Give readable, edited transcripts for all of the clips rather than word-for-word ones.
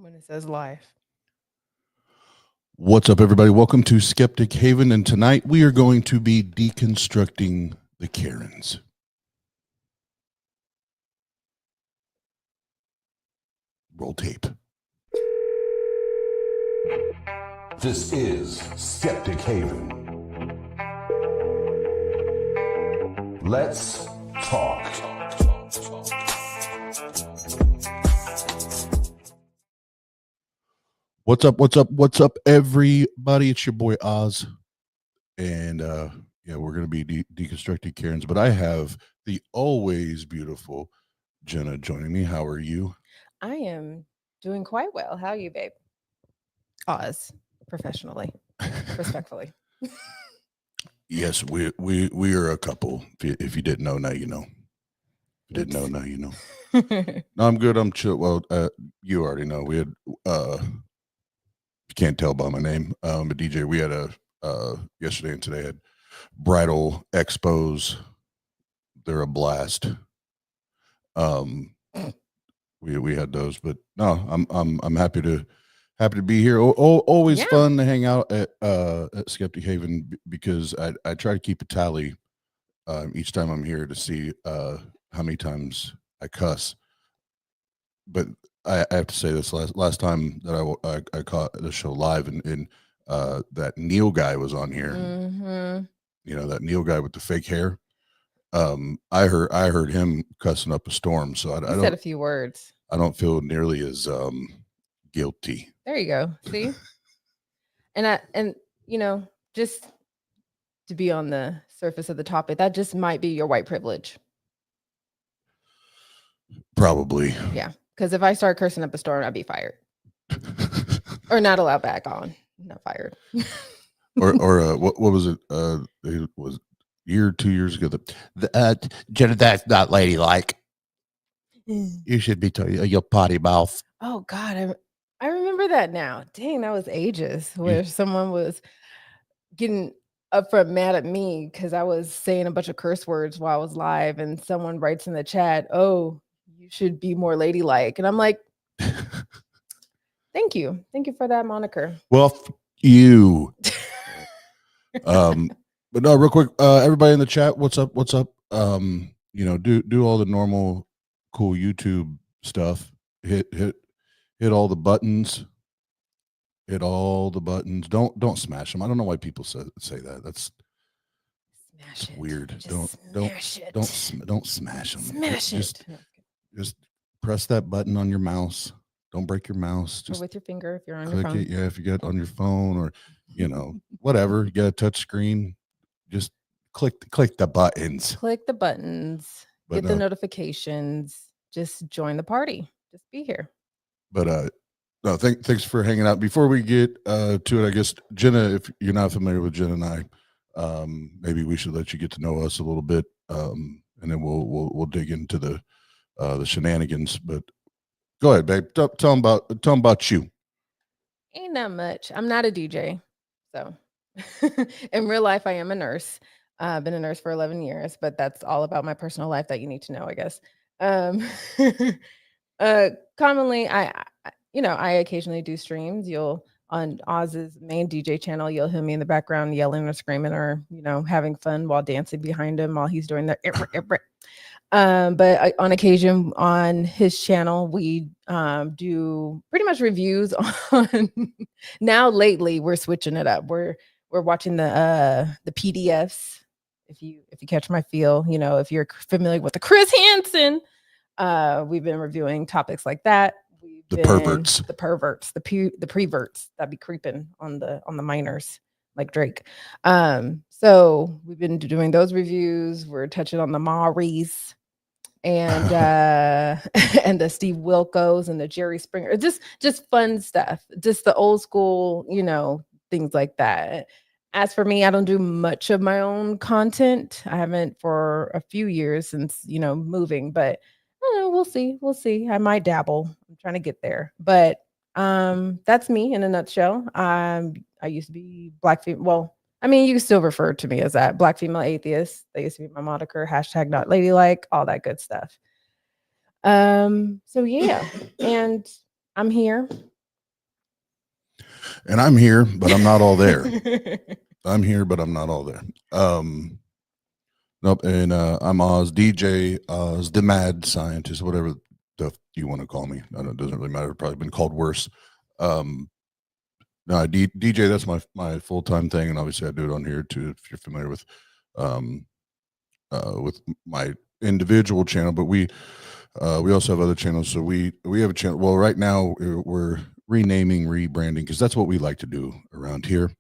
when it says life. What's up, everybody? Welcome to Skeptic Haven, and tonight we are going to be deconstructing the Karens. Roll tape. This is Skeptic Haven. Let's talk. What's up? What's up? What's up, everybody? It's your boy Oz, and yeah, we're gonna be deconstructing Karens. But I have the always beautiful Jena joining me. How are you? I am doing quite well. How are you, babe? Oz, professionally, respectfully. Yes, we are a couple. If you didn't know, now you know. Didn't know, now you know. No, I'm good. I'm chill. Well, you already know. We had you can't tell by my name, but DJ, we had a yesterday and today had bridal expos. They're a blast. We had those, but no, I'm happy to be here. Always fun to hang out at Skeptic Haven because I try to keep a tally each time I'm here to see how many times I cuss. But I have to say this last time that I caught the show live and that Neil guy was on here. Mm-hmm. You know, that Neil guy with the fake hair. I heard him cussing up a storm. So I said a few words. I don't feel nearly as guilty. There you go. See, and you know, just to be on the surface of the topic, that just might be your white privilege. Probably. Yeah, because if I start cursing up a storm, I'd be fired or not allowed back on. Not fired. or what was it? It was a year, 2 years ago. Jena, that's not ladylike. You should be your potty mouth. Oh God, I remember that now. Dang, that was ages where someone was getting upfront mad at me because I was saying a bunch of curse words while I was live, and someone writes in the chat, "Oh, you should be more ladylike," and I'm like, "Thank you for that moniker." Well, you. But no, real quick, everybody in the chat, what's up? What's up? You know, do all the normal, cool YouTube stuff. Hit all the buttons. Hit all the buttons. Don't smash them. I don't know why people say that. That's weird. Don't smash them. Smash it. Just press that button on your mouse. Don't break your mouse. Just or with your finger if you're on click your phone. it. Yeah, if you get it on your phone or you know whatever. You got a touch screen. Just click the buttons. Click the buttons. But get the notifications. Just join the party. Just be here. But no, thanks for hanging out. Before we get to it, I guess Jena, if you're not familiar with Jena and I, maybe we should let you get to know us a little bit, and then we'll dig into the shenanigans. But go ahead, babe. Tell them about you. Ain't that much. I'm not a DJ, so in real life I am a nurse. I've been a nurse for 11 years, but that's all about my personal life that you need to know, I guess. Commonly, I occasionally do streams. You'll on Oz's main DJ channel, you'll hear me in the background yelling or screaming or having fun while dancing behind him while he's doing the. But on occasion on his channel, we do pretty much reviews on. Now lately, we're switching it up. We're watching the PDFs. If you catch my feel, if you're familiar with the Chris Hansen, we've been reviewing topics like that. The perverts, the preverts that be creeping on the minors like Drake. So we've been doing those reviews. We're touching on the Maurice and and the Steve Wilkos and the Jerry Springer. Just fun stuff. Just the old school, things like that. As for me, I don't do much of my own content. I haven't for a few years since, moving, but we'll see. I might dabble. I'm trying to get there. But that's me in a nutshell. I used to be black female. Well, I mean, you can still refer to me as that black female atheist. That used to be my moniker, #NotLadylike, all that good stuff. So yeah, and I'm here. And I'm here, but I'm not all there. I'm here, but I'm not all there. Nope. And I'm Oz, DJ Oz, the mad scientist, whatever the you want to call me. I don't, it doesn't really matter. I've probably been called worse. No, DJ, that's my full-time thing, and obviously I do it on here too, if you're familiar with my individual channel. But we also have other channels. So we have a channel. Well, right now we're renaming, rebranding, because that's what we like to do around here.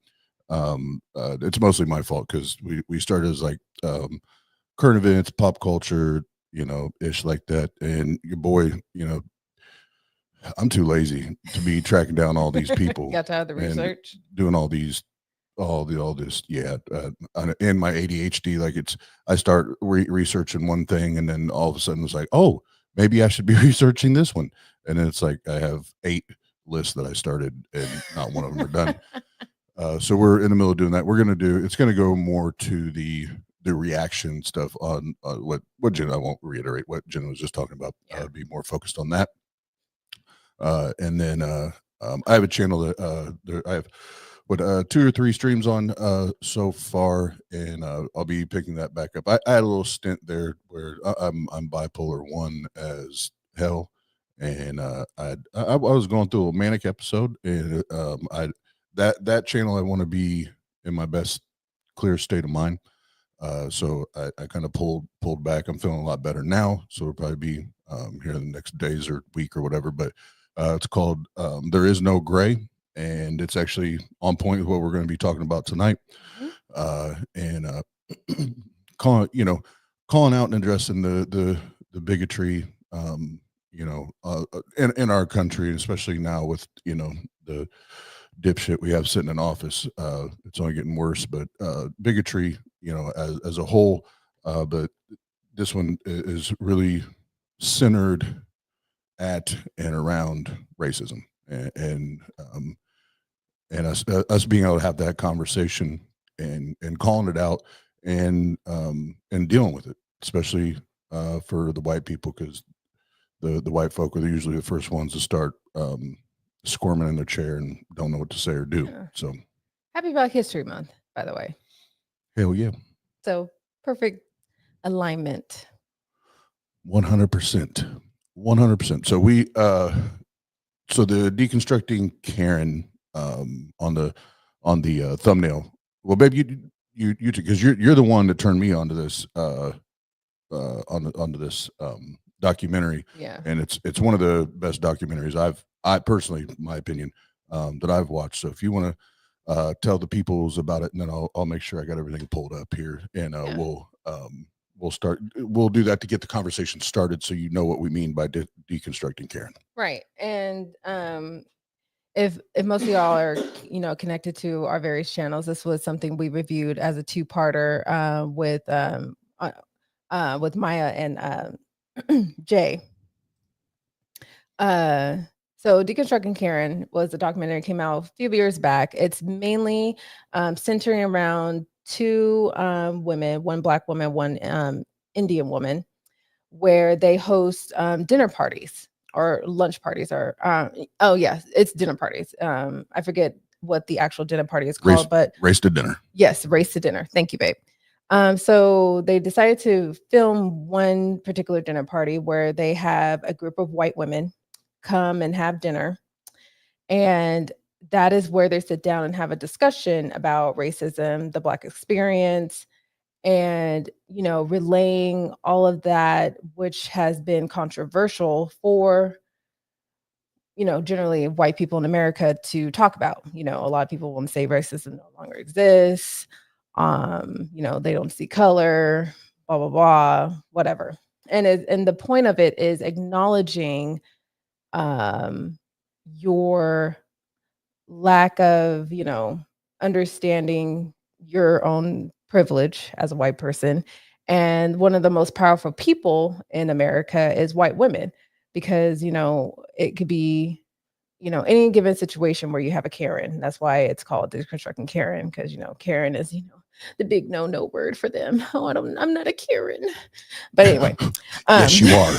It's mostly my fault because we started as like current events, pop culture, ish like that. And your boy, I'm too lazy to be tracking down all these people. Got to have the research, doing all this. Yeah. In my ADHD, like I start researching one thing, and then all of a sudden it's like, oh, maybe I should be researching this one. And then it's like I have 8 lists that I started, and not one of them are done. So we're in the middle of doing that. It's going to go more to the reaction stuff on what Jenna, I won't reiterate what Jenna was just talking about. Yeah. Be more focused on that. And then I have a channel that I have 2 or 3 streams on so far, and I'll be picking that back up. I had a little stint there where I'm bipolar 1 as hell, and I was going through a manic episode, and that channel I want to be in my best clear state of mind. So I kind of pulled back. I'm feeling a lot better now, so it'll probably be here in the next days or week or whatever. But it's called There Is No Gray, and it's actually on point with what we're going to be talking about tonight. And calling out and addressing the bigotry, in our country, especially now with the dipshit we have sitting in office. It's only getting worse, but bigotry, as a whole. But this one is really centered at and around racism, and us being able to have that conversation and calling it out and dealing with it, especially for the white people, because the white folk are usually the first ones to start squirming in their chair and don't know what to say or do. Yeah. So happy Black History Month, by the way. Hell yeah. So perfect alignment. 100%. 100%. So we so the Deconstructing Karen on the thumbnail. Well, babe, you because you're the one that turned me onto this onto this documentary. Yeah. And it's one of the best documentaries I personally, my opinion, that I've watched. So if you want to tell the peoples about it, and then I'll make sure I got everything pulled up here, and we'll do that to get the conversation started, so you know what we mean by deconstructing Karen. Right. And if most of y'all are connected to our various channels, this was something we reviewed as a 2-parter with Maya and Jay. So Deconstructing Karen was a documentary that came out a few years back. It's mainly centering around 2 women, one Black woman, one Indian woman, where they host dinner parties or lunch parties, or it's dinner parties. I forget what the actual dinner party is called, but Race to Dinner. Yes, Race to Dinner. Thank you, babe. So they decided to film one particular dinner party where they have a group of white women come and have dinner, and that is where they sit down and have a discussion about racism, the Black experience, and relaying all of that, which has been controversial for generally white people in America to talk about. A lot of people want to say racism no longer exists. They don't see color, blah blah blah, whatever. And the point of it is acknowledging your lack of understanding your own privilege as a white person. And one of the most powerful people in America is white women, because it could be any given situation where you have a Karen. That's why it's called Deconstructing Karen, because Karen is the big no word for them. Oh, I'm not a Karen. But anyway, yes, you are.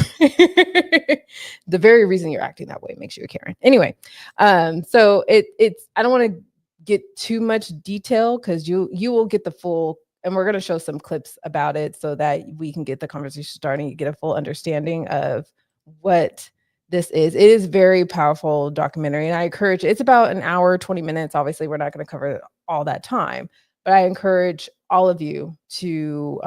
The very reason you're acting that way makes you a Karen. Anyway, so it's I don't want to get too much detail, because you will get the full, and we're going to show some clips about it so that we can get the conversation starting, get a full understanding of what this is. It is very powerful documentary, and I encourage, it's about an hour, 20 minutes. Obviously, we're not going to cover all that time, but I encourage all of you to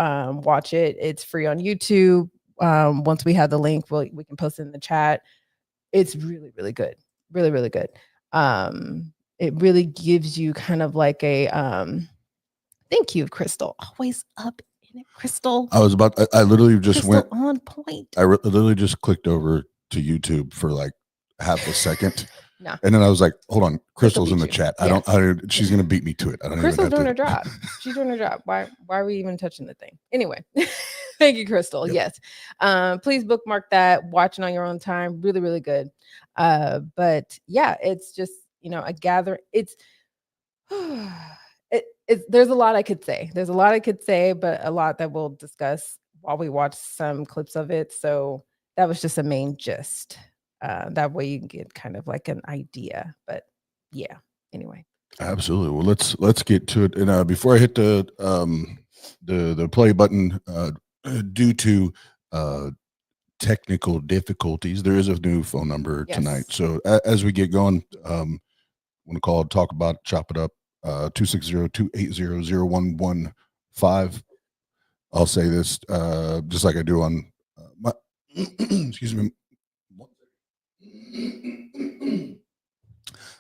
watch it. It's free on YouTube. Once we have the link, we can post it in the chat. It's really, really good. Really, really good. It really gives you kind of like a, thank you, Crystal. Always up in it, Crystal. I literally just Crystal on point. I literally just clicked over to YouTube for like half a second. No. And then I was like, hold on, Crystal's in the you. chat. Yes. She's going to beat me to it. I don't Crystal's even doing her job. She's doing her job. Why are we even touching the thing? Anyway, thank you, Crystal. Yep. Yes. Please bookmark that, watch it on your own time. Really, really good. But yeah, it's just, a gather. It's, there's a lot I could say. There's a lot I could say, but a lot that we'll discuss while we watch some clips of it. So that was just a main gist. That way you can get kind of like an idea. But yeah, anyway. Absolutely. Well, let's get to it. And before I hit the play button, due to technical difficulties, there is a new phone number tonight. So as we get going, want to call, talk about it, chop it up. 260-280-0115. I'll say this just like I do on my excuse me.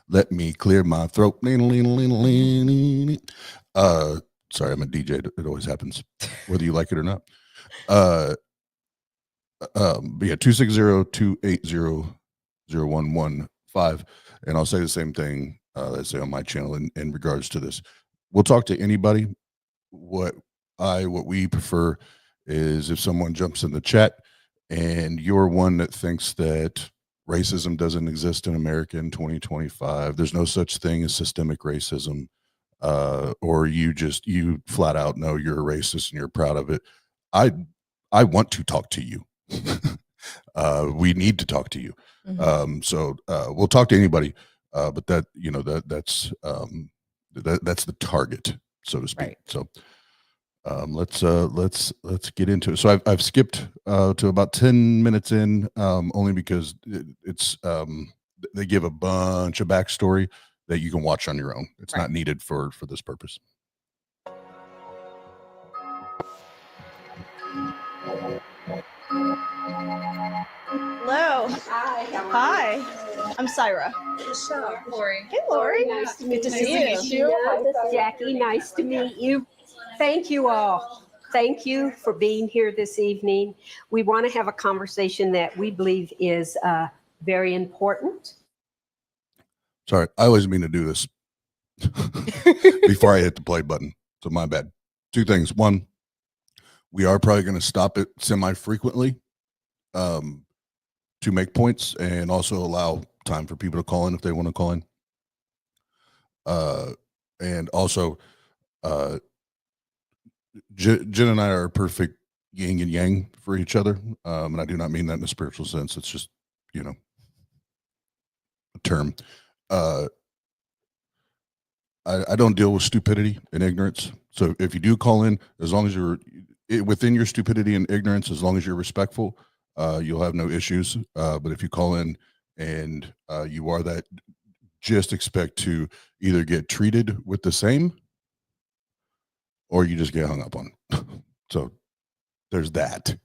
Let me clear my throat. Sorry, I'm a DJ. It always happens, whether you like it or not. But yeah, 260-280-0115. And I'll say the same thing that I say on my channel in regards to this. We'll talk to anybody. What we prefer is if someone jumps in the chat and you're one that thinks that racism doesn't exist in America in 2025, there's no such thing as systemic racism, or you flat out know you're a racist and you're proud of it, I want to talk to you. We need to talk to you. Mm-hmm. So we'll talk to anybody, but that that's the target, so to speak. Right. So let's get into it. So I've skipped to about 10 minutes in, only because it's they give a bunch of backstory that you can watch on your own. It's not needed for this purpose. Hello. Hi. I'm Syra. Lori. Hey, Lori. Nice to meet you. Hi, this is Jackie. Nice to meet you. Thank you all. Thank you for being here this evening. We want to have a conversation that we believe is very important. Sorry, I always mean to do this before I hit the play button. So my bad. Two things. One, we are probably going to stop it semi-frequently to make points and also allow time for people to call in if they want to call in. And also, Jen and I are a perfect yin and yang for each other. And I do not mean that in a spiritual sense. It's just, a term. I don't deal with stupidity and ignorance. So if you do call in, as long as you're within your stupidity and ignorance, as long as you're respectful, you'll have no issues. But if you call in and you are that, just expect to either get treated with the same or you just get hung up on. So there's that.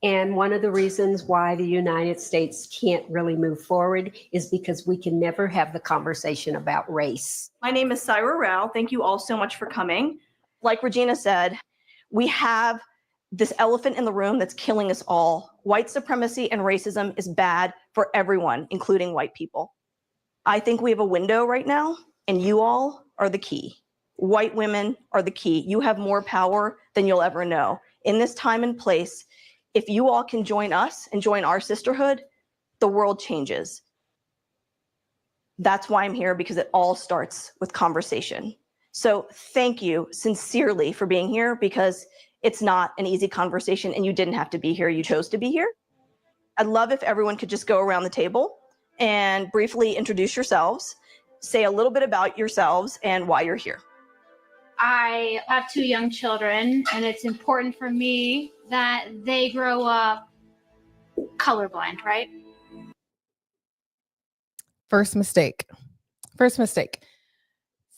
And one of the reasons why the United States can't really move forward is because we can never have the conversation about race. My name is Syra Rao. Thank you all so much for coming. Like Regina said, we have this elephant in the room that's killing us all. White supremacy and racism is bad for everyone, including white people. I think we have a window right now, and you all are the key. White women are the key. You have more power than you'll ever know. In this time and place, if you all can join us and join our sisterhood, the world changes. That's why I'm here, because it all starts with conversation. So thank you sincerely for being here, because it's not an easy conversation and you didn't have to be here. You chose to be here. I'd love if everyone could just go around the table and briefly introduce yourselves, say a little bit about yourselves and why you're here. I have 2 young children, and it's important for me that they grow up colorblind, right? First mistake.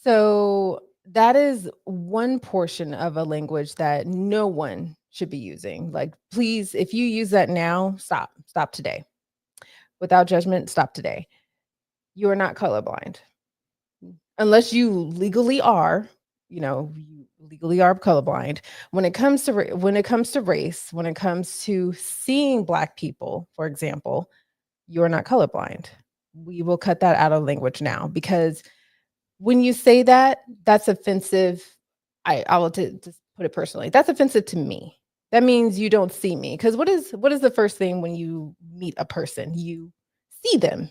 So that is one portion of a language that no one should be using. Like, please, if you use that now, stop today. Without judgment, stop today. You are not colorblind. Unless you legally are, you legally are colorblind. When it comes to race, when it comes to seeing Black people, for example, you are not colorblind. We will cut that out of language now, because when you say that, that's offensive. I will just put it personally. That's offensive to me. That means you don't see me. Because what is the first thing when you meet a person? You see them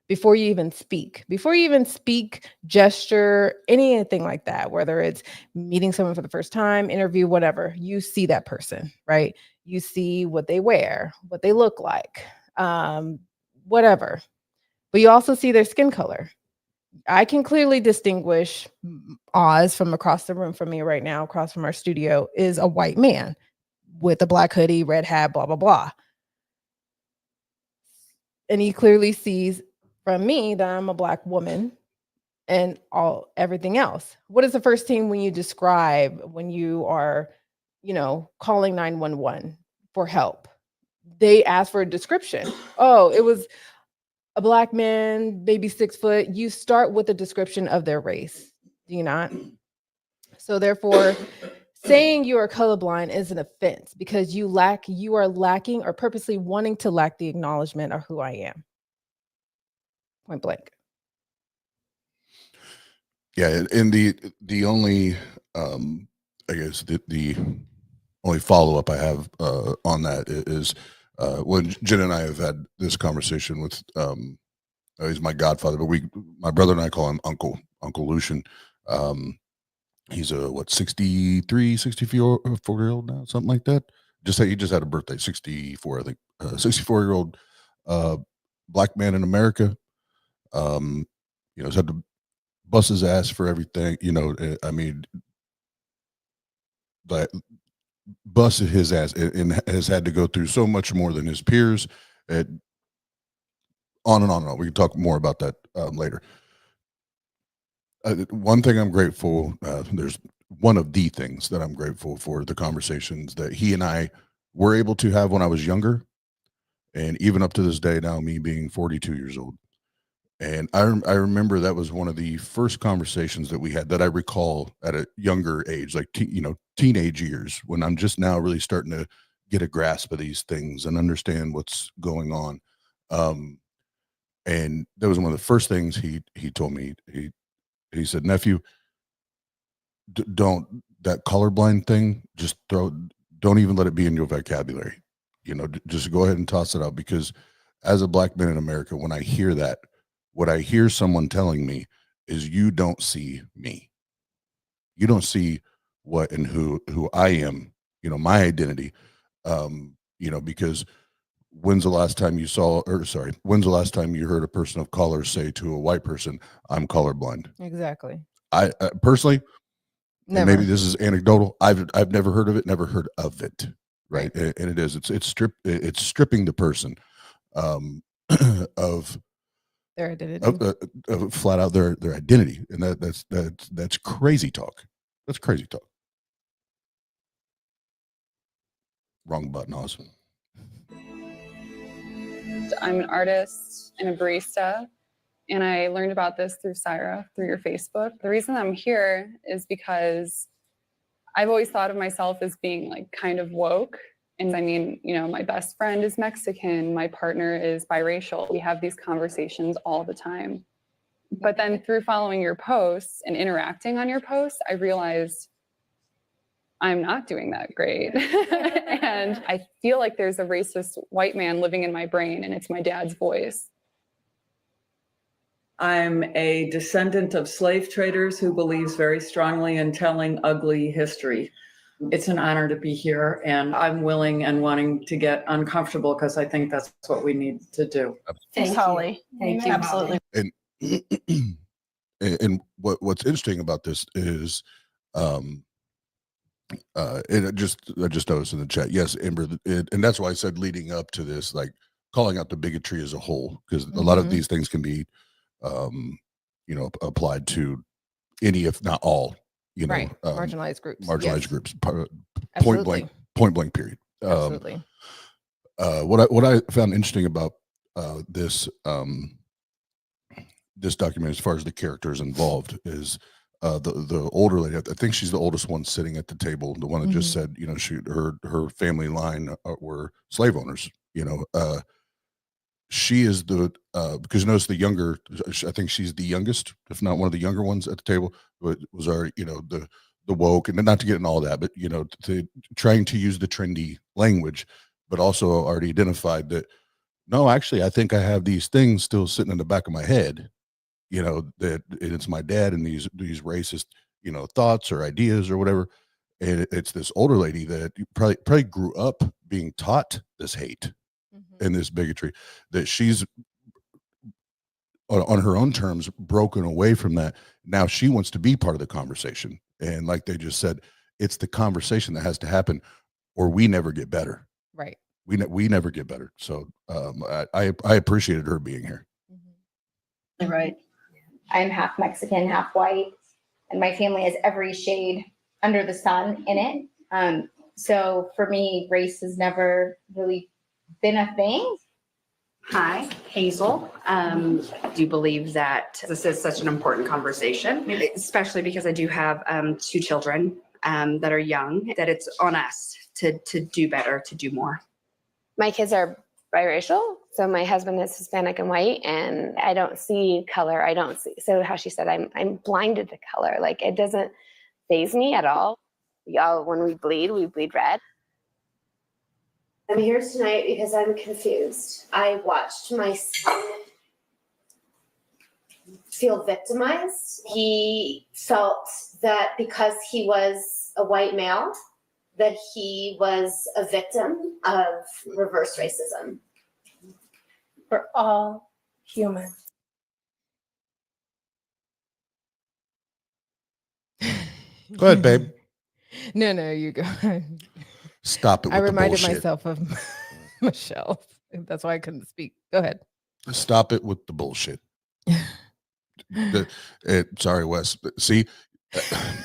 before you even speak. Before you even speak, gesture, anything like that, whether it's meeting someone for the first time, interview, whatever, you see that person, right? You see what they wear, what they look like, whatever. But you also see their skin color. I can clearly distinguish Oz from across the room from me right now, across from our studio, is a white man with a Black hoodie, red hat, blah, blah, blah. And he clearly sees from me that I'm a Black woman and everything else. What is the first thing when you describe, when you are, calling 911 for help? They ask for a description. Oh, it was a Black man, maybe 6 foot. You start with a description of their race, do you not? So therefore, saying you are colorblind is an offense, because you are lacking, or purposely wanting to lack, the acknowledgement of who I am. Point blank. Yeah, and the only I guess the only follow-up I have on that is when Jen and I have had this conversation with he's my godfather, but my brother and I call him Uncle Lucian. He's a 63, 64-year-old now, something like that. He just had a birthday, 64, I think. 64-year-old Black man in America. He's had to bust his ass for everything. I mean, but busted his ass and has had to go through so much more than his peers. On and on and on. We can talk more about that later. One thing I'm grateful, there's one of the things that I'm grateful for, the conversations that he and I were able to have when I was younger, and even up to this day now, me being 42 years old. And I remember that was one of the first conversations that we had that I recall at a younger age, like teenage years, when I'm just now really starting to get a grasp of these things and understand what's going on. And that was one of the first things he told me. He said, "Nephew, don't, that colorblind thing, don't even let it be in your vocabulary. Just go ahead and toss it out, because as a Black man in America, when I hear that, what I hear someone telling me is, you don't see me. You don't see what and who I am, my identity. Because when's the last time you heard a person of color say to a white person, I'm colorblind? Exactly. I personally, Never. and maybe this is anecdotal, I've never heard of it. Right. And it's stripping the person of their identity, of flat out their identity. And that's crazy talk. That's crazy talk. Wrong button, awesome. I'm an artist and a barista, and I learned about this through Syra, through your Facebook. The reason I'm here is because I've always thought of myself as being like kind of woke. And I mean, my best friend is Mexican, my partner is biracial. We have these conversations all the time. But then through following your posts and interacting on your posts, I realized I'm not doing that great. And I feel like there's a racist white man living in my brain, and it's my dad's voice. I'm a descendant of slave traders who believes very strongly in telling ugly history. It's an honor to be here, and I'm willing and wanting to get uncomfortable because I think that's what we need to do. Thanks, Holly. Thank you. Absolutely. And what's interesting about this is, and I just noticed in the chat, yes, Amber, and that's why I said leading up to this, like calling out the bigotry as a whole, because a lot of these things can be, applied to any, if not all, marginalized groups, point blank period. Absolutely. What I found interesting about this document, as far as the characters involved, is the older lady. I think she's the oldest one sitting at the table, the one that just said, her family line were slave owners. She is the because you notice the younger, I think she's the youngest, if not one of the younger ones at the table, but was our, the woke, and not to get in all that, but trying to use the trendy language, but also already identified that, no, actually, I think I have these things still sitting in the back of my head, that it's my dad and these racist, thoughts or ideas or whatever. And it's this older lady that probably grew up being taught this hate and this bigotry, that she's on her own terms broken away from that. Now she wants to be part of the conversation. And like they just said, it's the conversation that has to happen, or we never get better. Right. We never get better. So I appreciated her being here. Right. I'm half Mexican, half white, and my family has every shade under the sun in it. So for me, race has never really been a thing. Hi, Hazel. I do believe that this is such an important conversation, especially because I do have 2 children that are young, that it's on us to do better, to do more. My kids are biracial. So my husband is Hispanic and white, and I don't see color. I don't see. So how she said, I'm blinded to color. Like, it doesn't faze me at all. When we bleed red. I'm here tonight because I'm confused. I watched my son feel victimized. He felt that because he was a white male, that he was a victim of reverse racism. We're all human. Go ahead, babe. No, you go. Stop it with I the reminded bullshit. myself of Michelle. That's why I couldn't speak. Go ahead. Stop it with the bullshit. Sorry, Wes. See,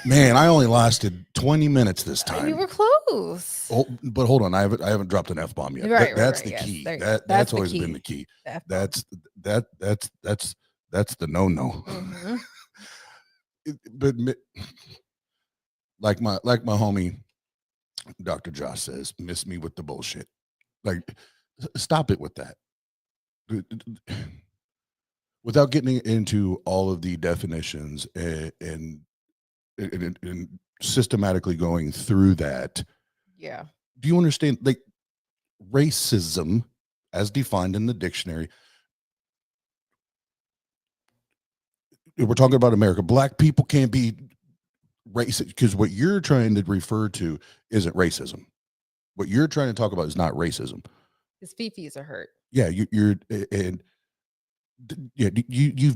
man, I only lasted 20 minutes this time. You were close. Oh, but hold on, I haven't dropped an F-bomb yet. Right, That's right, the yes. key. That's That's the always key. been the key. The That's the no-no. Mhm. But like my homie Dr. Josh says, miss me with the bullshit. Like, stop it with that. Without getting into all of the definitions and systematically going through that. Yeah. Do you understand, like, racism as defined in the dictionary? We're talking about America. Black people can't be racist, because what you're trying to refer to isn't racism. What you're trying to talk about is not racism. His fifis are hurt. Yeah, you've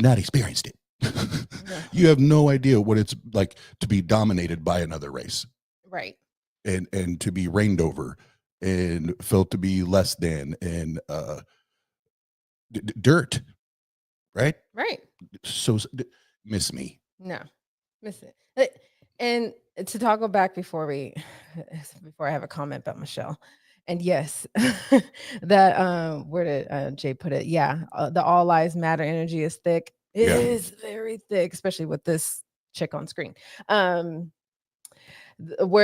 not experienced it. You have no idea what it's like to be dominated by another race. Right. And to be reigned over and felt to be less than, and dirt. Right? Right. So miss me. No. Miss it. And to toggle back before I have a comment about Michelle. And yes, that where did Jay put it? Yeah, the all lives matter energy is thick. It is very thick, especially with this chick on screen. Where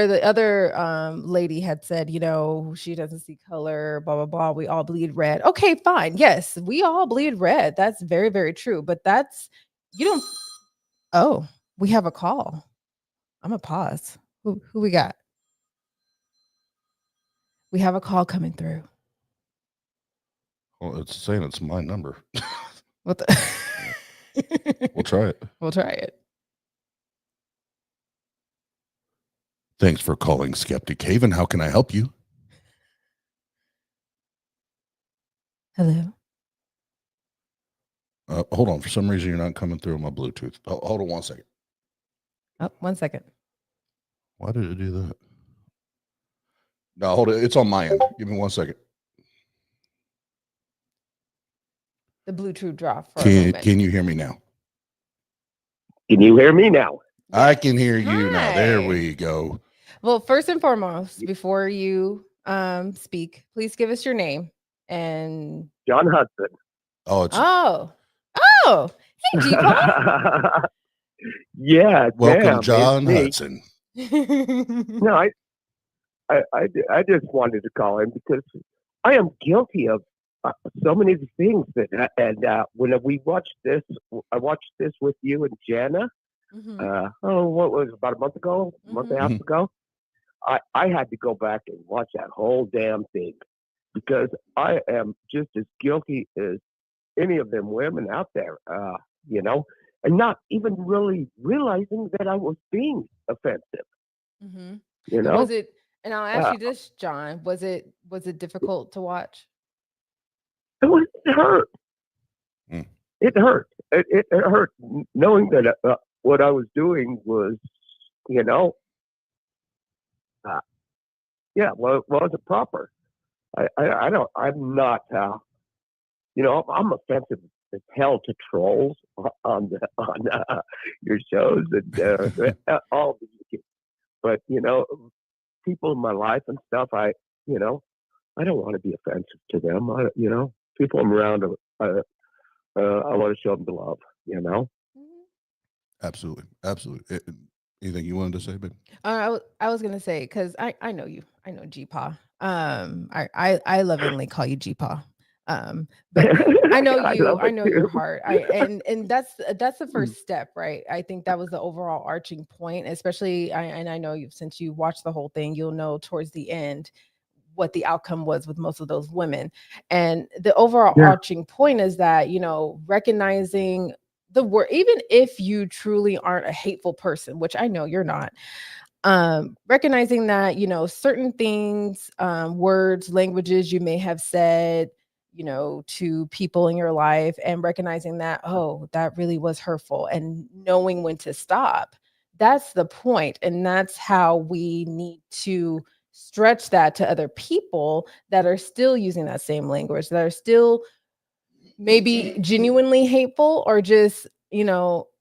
the other lady had said, she doesn't see color, blah, blah, blah. We all bleed red. Okay, fine. Yes, we all bleed red. That's very, very true. But oh, we have a call. I'm going to pause. Who we got? We have a call coming through. Well, it's saying it's my number. What the? We'll try it. We'll try it. Thanks for calling Skeptic Haven. How can I help you? Hello. Hold on. For some reason, you're not coming through on my Bluetooth. Oh, hold on 1 second. Oh, 1 second. Why did it do that? No, hold it. It's on my end. Give me 1 second. The Bluetooth dropped for a moment. Can you hear me now? Can you hear me now? I can hear you now. There Hi. we go. Well, first and foremost, before you speak, please give us your name and John Hudson. Oh, it's hey, G-Paul. Yeah. welcome, damn, John it's me. Hudson. No, I just wanted to call in because I am guilty of so many things that, and when we watched this, I watched this with you and Jena. What was it, about a month ago, a month and a half ago? I had to go back and watch that whole damn thing because I am just as guilty as any of them women out there, and not even really realizing that I was being offensive. Was it? And I'll ask you this, John. Was it difficult to watch? It hurt. It hurt. It hurt knowing that what I was doing was, wasn't proper. I'm not, I'm offensive as hell to trolls on your shows and all these, but people in my life and stuff, I don't want to be offensive to them. People I'm around, I want to show them the love, Absolutely. Anything you wanted to say, babe? I was gonna say because I know you. I know G-Paw. I lovingly call you G-Paw. But I know you. I know your heart. And that's the first step, right? I think that was the overall arching point. Especially, I know since you watched the whole thing, you'll know towards the end what the outcome was with most of those women. And the overall arching point is that recognizing the word, even if you truly aren't a hateful person, which I know you're not, recognizing that, certain things, words, languages you may have said, to people in your life, and recognizing that, oh, that really was hurtful, and knowing when to stop. That's the point. And that's how we need to stretch that to other people that are still using that same language, that are still maybe genuinely hateful, or just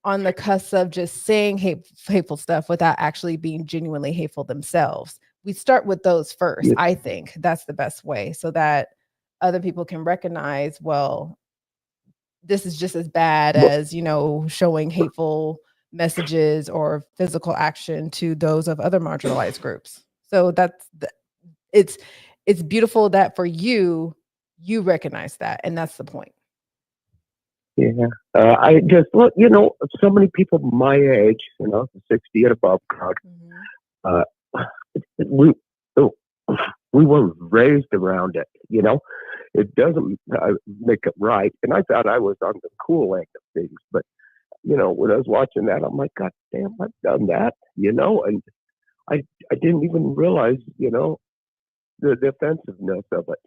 on the cusp of just saying hateful stuff without actually being genuinely hateful themselves. We start with those first. I think that's the best way, so that other people can recognize, well, this is just as bad as showing hateful messages or physical action to those of other marginalized groups. So it's beautiful that for you recognize that, and that's the point. Yeah, I just look, so many people my age, 60 and above crowd, we were raised around it, it doesn't make it right. And I thought I was on the cool end of things, but when I was watching that, I'm like, God damn, I've done that, and I didn't even realize, the offensiveness of it,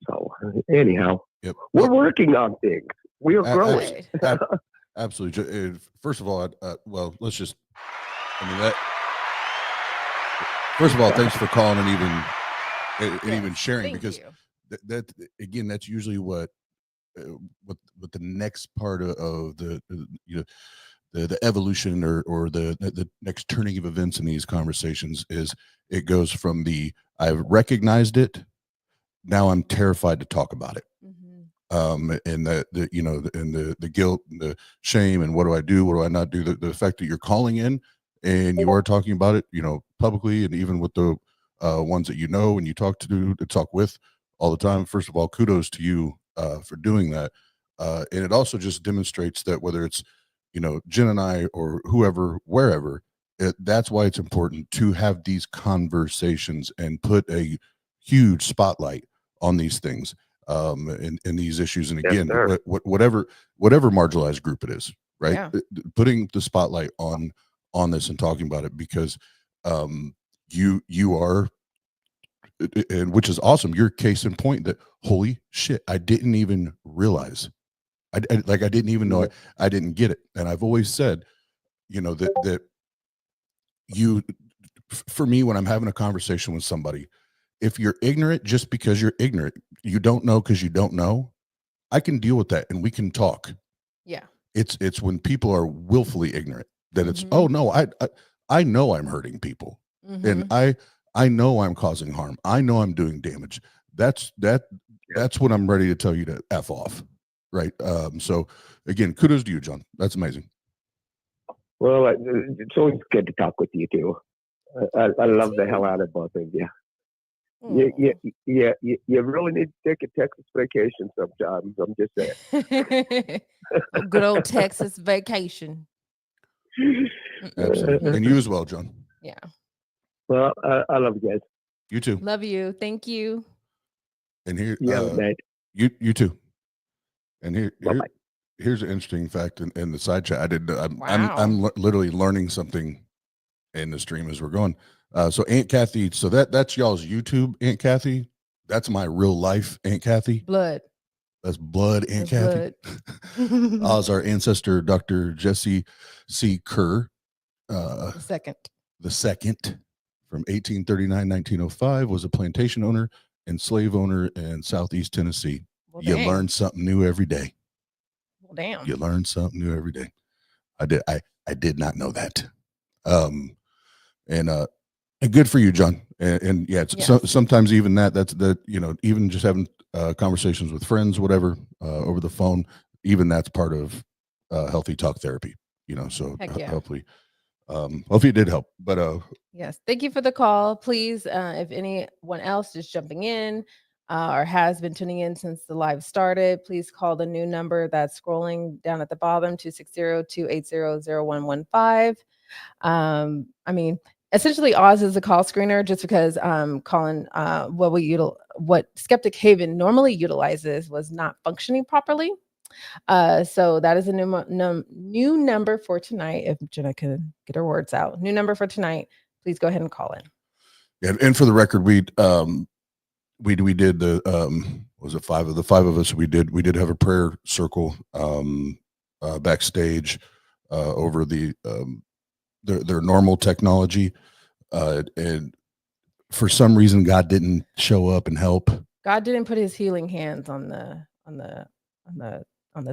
so anyhow, we're working on things. We are growing. Absolutely. First of all, let's just, first of all, thanks for calling and even sharing, because that again, that's usually what the next part of the evolution or the next turning of events in these conversations is. It goes from I've recognized it, now I'm terrified to talk about it. And the guilt, and the shame, and what do I do? What do I not do? The fact that you're calling in and you are talking about it, publicly, and even with the ones that and you talk with all the time. First of all, kudos to you for doing that. And it also just demonstrates that whether it's, Jen and I or whoever, wherever, that's why it's important to have these conversations and put a huge spotlight on these things. in these issues. And Yes, again, sir. whatever marginalized group it is, right? Yeah. Putting the spotlight on this and talking about it, because you are, and which is awesome. You're case in point that, holy shit, I didn't even realize. I didn't even know it. I didn't get it. And I've always said, you know, that you, for me, when I'm having a conversation with somebody, if you're ignorant just because you're ignorant, you don't know because you don't know, I can deal with that and we can talk. Yeah. It's when people are willfully ignorant that it's, Mhm. oh no, I know I'm hurting people, and Mhm. I know I'm causing harm. I know I'm doing damage. That's when I'm ready to tell you to F off. Right. So again, kudos to you, John. That's amazing. Well, it's always good to talk with you too. I love the hell out of both of you. You really need to take a Texas vacation sometimes. I'm just saying. A good old Texas vacation. Absolutely. And you as well, John. Yeah. Well, I love you guys. You too. Love you. Thank you. And here, Yeah, you too. And here's an interesting fact in the side chat. I'm literally learning something in the stream as we're going. So Aunt Kathy, so that's y'all's YouTube, Aunt Kathy. That's my real life Aunt Kathy. Blood. That's blood, Aunt That's Kathy. blood. Oz, our ancestor, Dr. Jesse C. Kerr. The second. From 1839 1905, was a plantation owner and slave owner in Southeast Tennessee. Well, you dang. learn something new every day. Well, damn. You learn something new every day. I did not know that. And good for you, John. And yeah, sometimes even that's you know, even just having conversations with friends, whatever, over the phone, even that's part of healthy talk therapy, you know. So Heck yeah. hopefully it did help. But Yes. Thank you for the call. Please, if anyone else is jumping in or has been tuning in since the live started, please call the new number that's scrolling down at the bottom, 260-280-0115. I mean, essentially Oz is a call screener just because Callin, what Skeptic Haven normally utilizes was not functioning properly. So that is a new number for tonight. If Jena could get her words out, new number for tonight. Please go ahead and call in. Yeah, and for the record, we did the was it five of us? We did have a prayer circle backstage over their normal technology, and for some reason God didn't show up and help. God didn't put his healing hands on the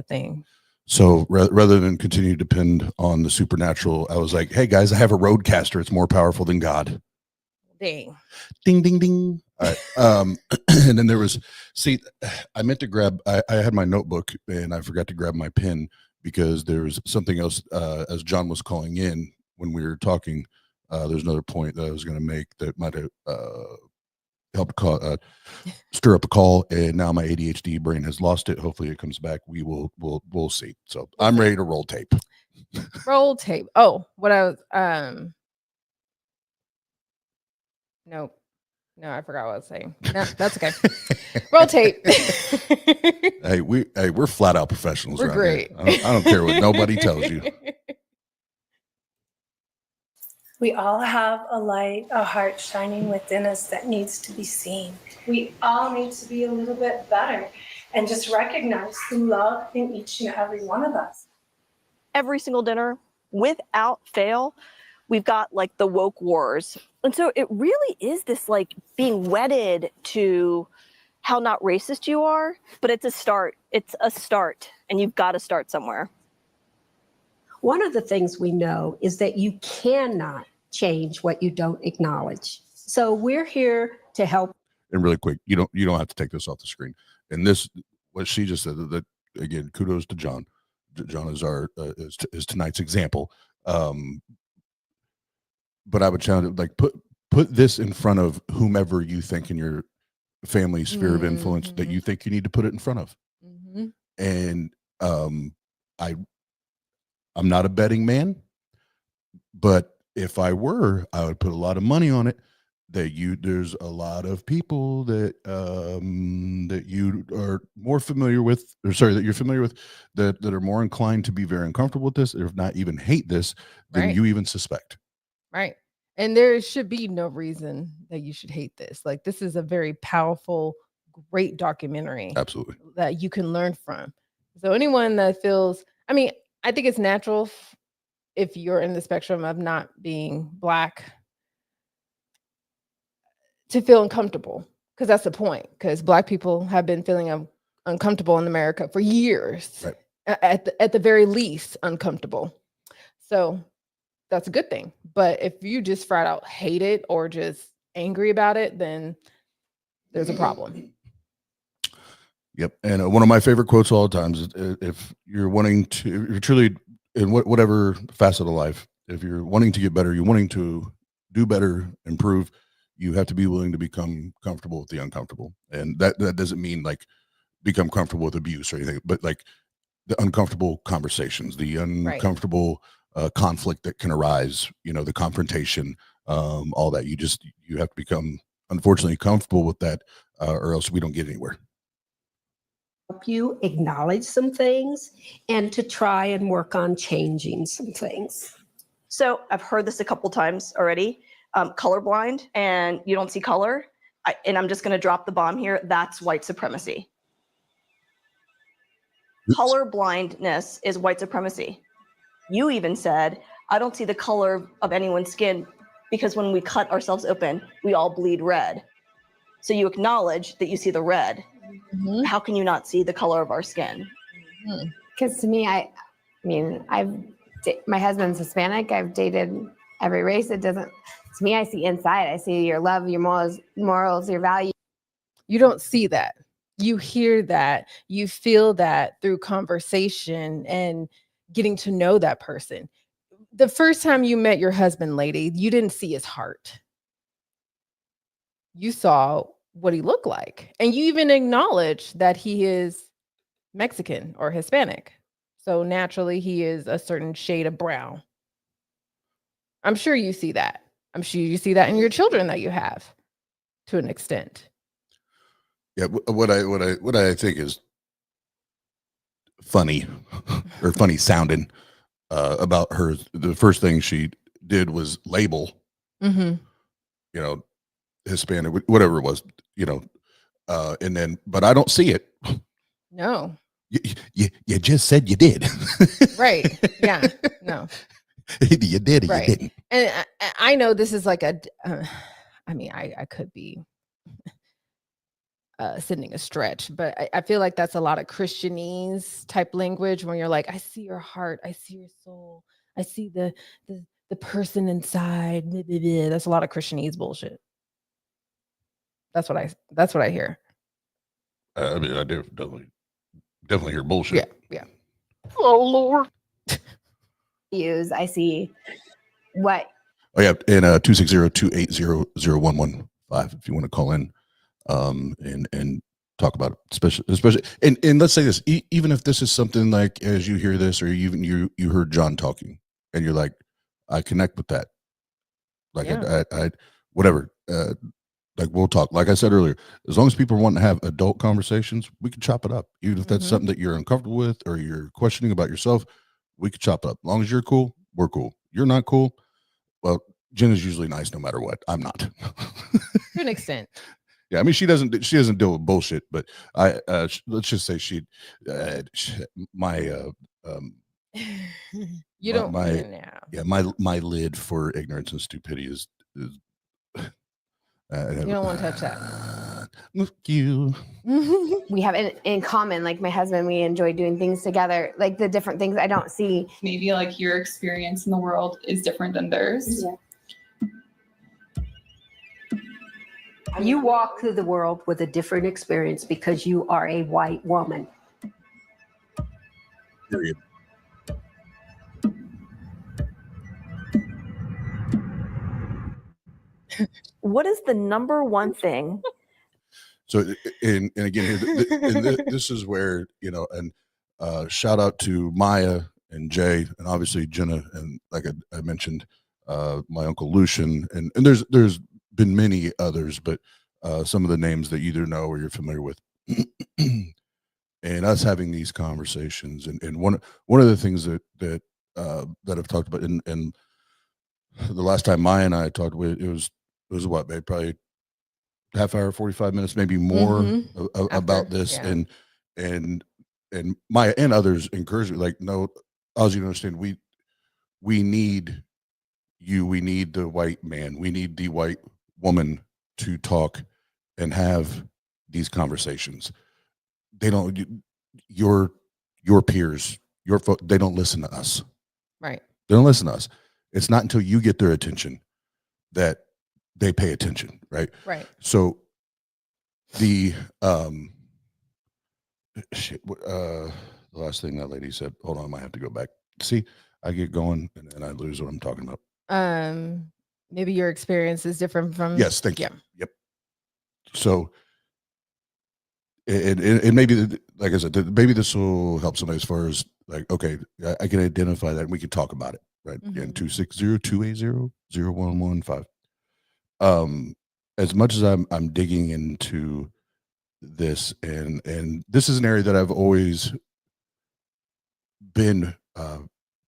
thing. So rather than continue to depend on the supernatural, I was like, hey guys, I have a roadcaster. It's more powerful than God. Dang. Ding, ding, ding. All right. And then there was, I meant to grab, I had my notebook and I forgot to grab my pen because there was something else as John was calling in when we were talking. There's another point that I was going to make that might have helped stir up a call, and now my ADHD brain has lost it. Hopefully it comes back. We'll see. So I'm ready to roll tape. Roll tape. Oh, what I was no, I forgot what I was saying. No, that's okay. Roll tape. Hey, we're flat out professionals. We're great. I don't care what nobody tells you. We all have a light, a heart shining within us that needs to be seen. We all need to be a little bit better and just recognize the love in each and every one of us. Every single dinner, without fail, we've got like the woke wars. And so it really is this like being wedded to how not racist you are, but it's a start. It's a start, and you've got to start somewhere. One of the things we know is that you cannot change what you don't acknowledge. So we're here to help. And really quick, you don't have to take this off the screen. And this, what she just said, that again, kudos to John. John is our is tonight's example. But I would challenge, like, put this in front of whomever you think in your family sphere of influence that you think you need to put it in front of. And I'm not a betting man, but if I were, I would put a lot of money on it there's a lot of people that you are more familiar with, or sorry, that you're familiar with, that are more inclined to be very uncomfortable with this, if not even hate this, than Right. you even suspect. Right. And there should be no reason that you should hate this. Like, this is a very powerful, great documentary. Absolutely. That you can learn from. So anyone that feels, I mean, I think it's natural if you're in the spectrum of not being Black to feel uncomfortable, because that's the point. Because Black people have been feeling uncomfortable in America for years, right. At the very least, uncomfortable. So that's a good thing. But if you just flat out hate it or just angry about it, then there's a problem. Yep. And one of my favorite quotes all the times is, if you're truly in whatever facet of life, if you're wanting to get better, you're wanting to do better, improve, you have to be willing to become comfortable with the uncomfortable. And that doesn't mean like become comfortable with abuse or anything, but like the uncomfortable conversations, the uncomfortable conflict that can arise, the confrontation, all that. You have to become, unfortunately, comfortable with that, or else we don't get anywhere. Help you acknowledge some things and to try and work on changing some things. So I've heard this a couple times already. Colorblind and you don't see color. And I'm just going to drop the bomb here. That's white supremacy. Color blindness is white supremacy. You even said, I don't see the color of anyone's skin because when we cut ourselves open, we all bleed red. So you acknowledge that you see the red. Mm-hmm. How can you not see the color of our skin? Because to me, my husband's Hispanic. I've dated every race. It doesn't, to me, I see inside. I see your love, your morals, your values. You don't see that. You hear that. You feel that through conversation and getting to know that person. The first time you met your husband, lady, you didn't see his heart. You saw what he looked like. And you even acknowledge that he is Mexican or Hispanic. So naturally, he is a certain shade of brown. I'm sure you see that. I'm sure you see that in your children that you have to an extent. Yeah, what I think is funny or funny sounding about her, the first thing she did was label, Hispanic, whatever it was, and then, but I don't see it. No. You just said you did. Right. Yeah. No. You did. Right. You didn't. And I know this is like I could be sending a stretch, but I feel like that's a lot of Christianese type language when you're like, I see your heart, I see your soul, I see the person inside. Blah, blah, blah. That's a lot of Christianese bullshit. That's what I hear. I mean, I definitely hear bullshit. Yeah. Oh Lord. I see what. Oh yeah, and 260-280-0115 if you want to call in, and talk about it, especially and let's say this, even if this is something like, as you hear this, or even you heard John talking, and you're like, I connect with that, like I whatever, like we'll talk. Like I said earlier, as long as people want to have adult conversations, we can chop it up. Even if that's something that you're uncomfortable with or you're questioning about yourself, we can chop it up. As long as you're cool, we're cool. You're not cool, well, Jena's usually nice no matter what. I'm not. To an extent. Yeah, I mean, she doesn't deal with bullshit, but let's just say my lid for ignorance and stupidity is you don't want to touch that. You. We have it in common. Like my husband, we enjoy doing things together. Like the different things I don't see. Maybe like your experience in the world is different than theirs. Yeah. You walk through the world with a different experience because you are a white woman. Period. What is the number one thing? So, and again, this is where, and shout out to Maya and Jay, and obviously Jena, and like I mentioned, my uncle Lucian, and there's been many others, but some of the names that you either know or you're familiar with. And us having these conversations, and one of the things that I've talked about, and the last time Maya and I talked with, it was what, babe, probably half hour, 45 minutes, maybe more about this. Yeah. And Maya and others encouraged me, like, no, Ozzy, you understand, we need you, we need the white man, we need the white woman to talk and have these conversations. They don't, your peers, they don't listen to us. Right. They don't listen to us. It's not until you get their attention that they pay attention. Right. Right. So the the last thing that lady said, hold on, I might have to go back. See, I get going and then I lose what I'm talking about. Maybe your experience is different from. Yes. Thank you. Yep. So it maybe, like I said, maybe this will help somebody as far as like, okay, I can identify that and we can talk about it. Right. Again, 260-280-0115. As much as I'm digging into this, and this is an area that I've always been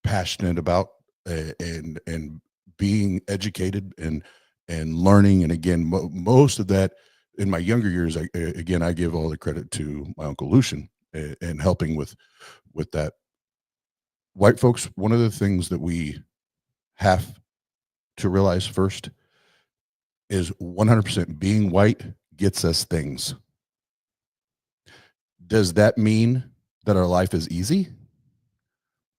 passionate about, and being educated and learning. And again, most of that in my younger years, I give all the credit to my uncle Lucian and helping with that. White folks, one of the things that we have to realize first is 100% being white gets us things. Does that mean that our life is easy?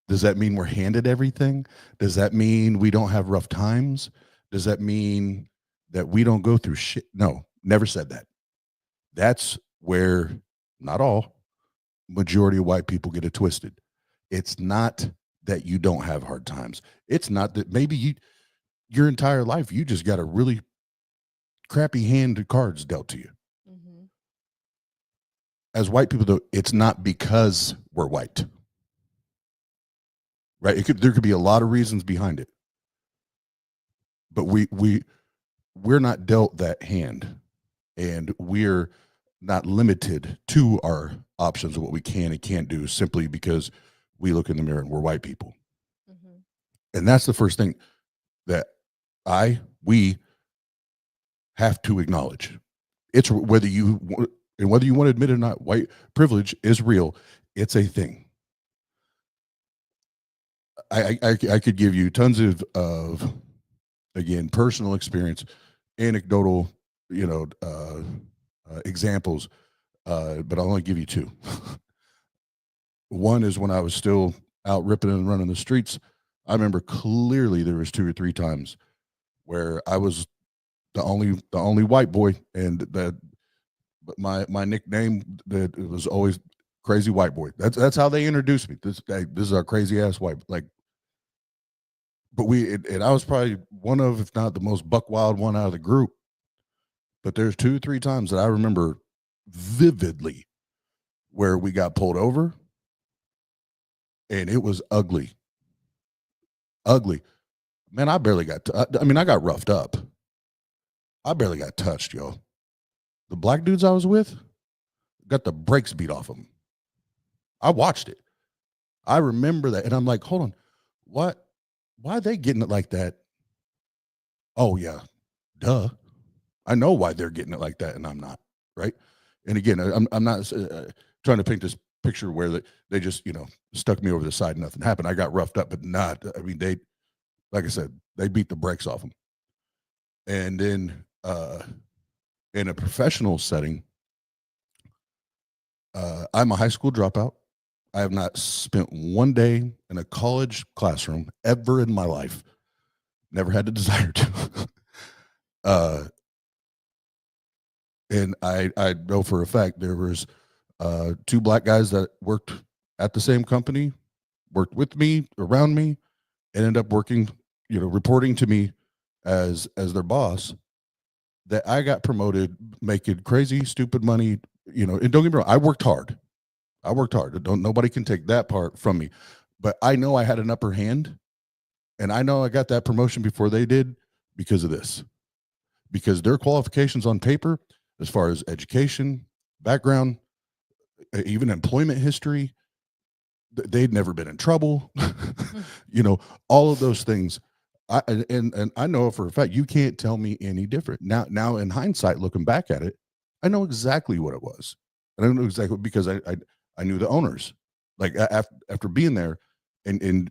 Does that mean we're handed everything? Does that mean we don't have rough times? Does that mean that we don't go through shit? No, never said that. That's where, not all, majority of white people get it twisted. It's not that you don't have hard times. It's not that maybe your entire life, you just got a really crappy hand of cards dealt to you. Mm-hmm. As white people, though, it's not because we're white. Right? There could be a lot of reasons behind it. But we're not dealt that hand, and we're not limited to our options of what we can and can't do simply because we look in the mirror and we're white people. Mm-hmm. And that's the first thing that we have to acknowledge. It's whether you want to admit it or not, white privilege is real. It's a thing. I could give you tons of again, personal experience, anecdotal, examples, but I'll only give you two. One is when I was still out ripping and running the streets. I remember clearly there was 2 or 3 times where I was the only white boy, and but my nickname that was always Crazy White Boy. That's how they introduced me. This is our crazy ass white, like. But and I was probably one of, if not the most buck wild one out of the group. But there's 2 or 3 times that I remember vividly where we got pulled over, and it was ugly. Ugly. Man, I barely got, I got roughed up. I barely got touched, yo. The black dudes I was with got the brakes beat off them. I watched it. I remember that. And I'm like, hold on, what? Why are they getting it like that? Oh, yeah, duh. I know why they're getting it like that, and I'm not, right? And again, I'm not trying to paint this picture where they just, stuck me over the side and nothing happened. I got roughed up, but not, they, like I said, they beat the brakes off them. And then in a professional setting, I'm a high school dropout. I have not spent one day in a college classroom ever in my life. Never had the desire to. And I know for a fact there was 2 black guys that worked at the same company, worked with me, around me, and ended up working, reporting to me as their boss, that I got promoted, making crazy, stupid money, and don't get me wrong, I worked hard. Nobody can take that part from me. But I know I had an upper hand, and I know I got that promotion before they did because of this. because their qualifications on paper, as far as education, background, even employment history, they'd never been in trouble. You know, all of those things. And I know for a fact you can't tell me any different. Now in hindsight, looking back at it, I know exactly what it was. And I know exactly because I knew the owners. Like after being there, and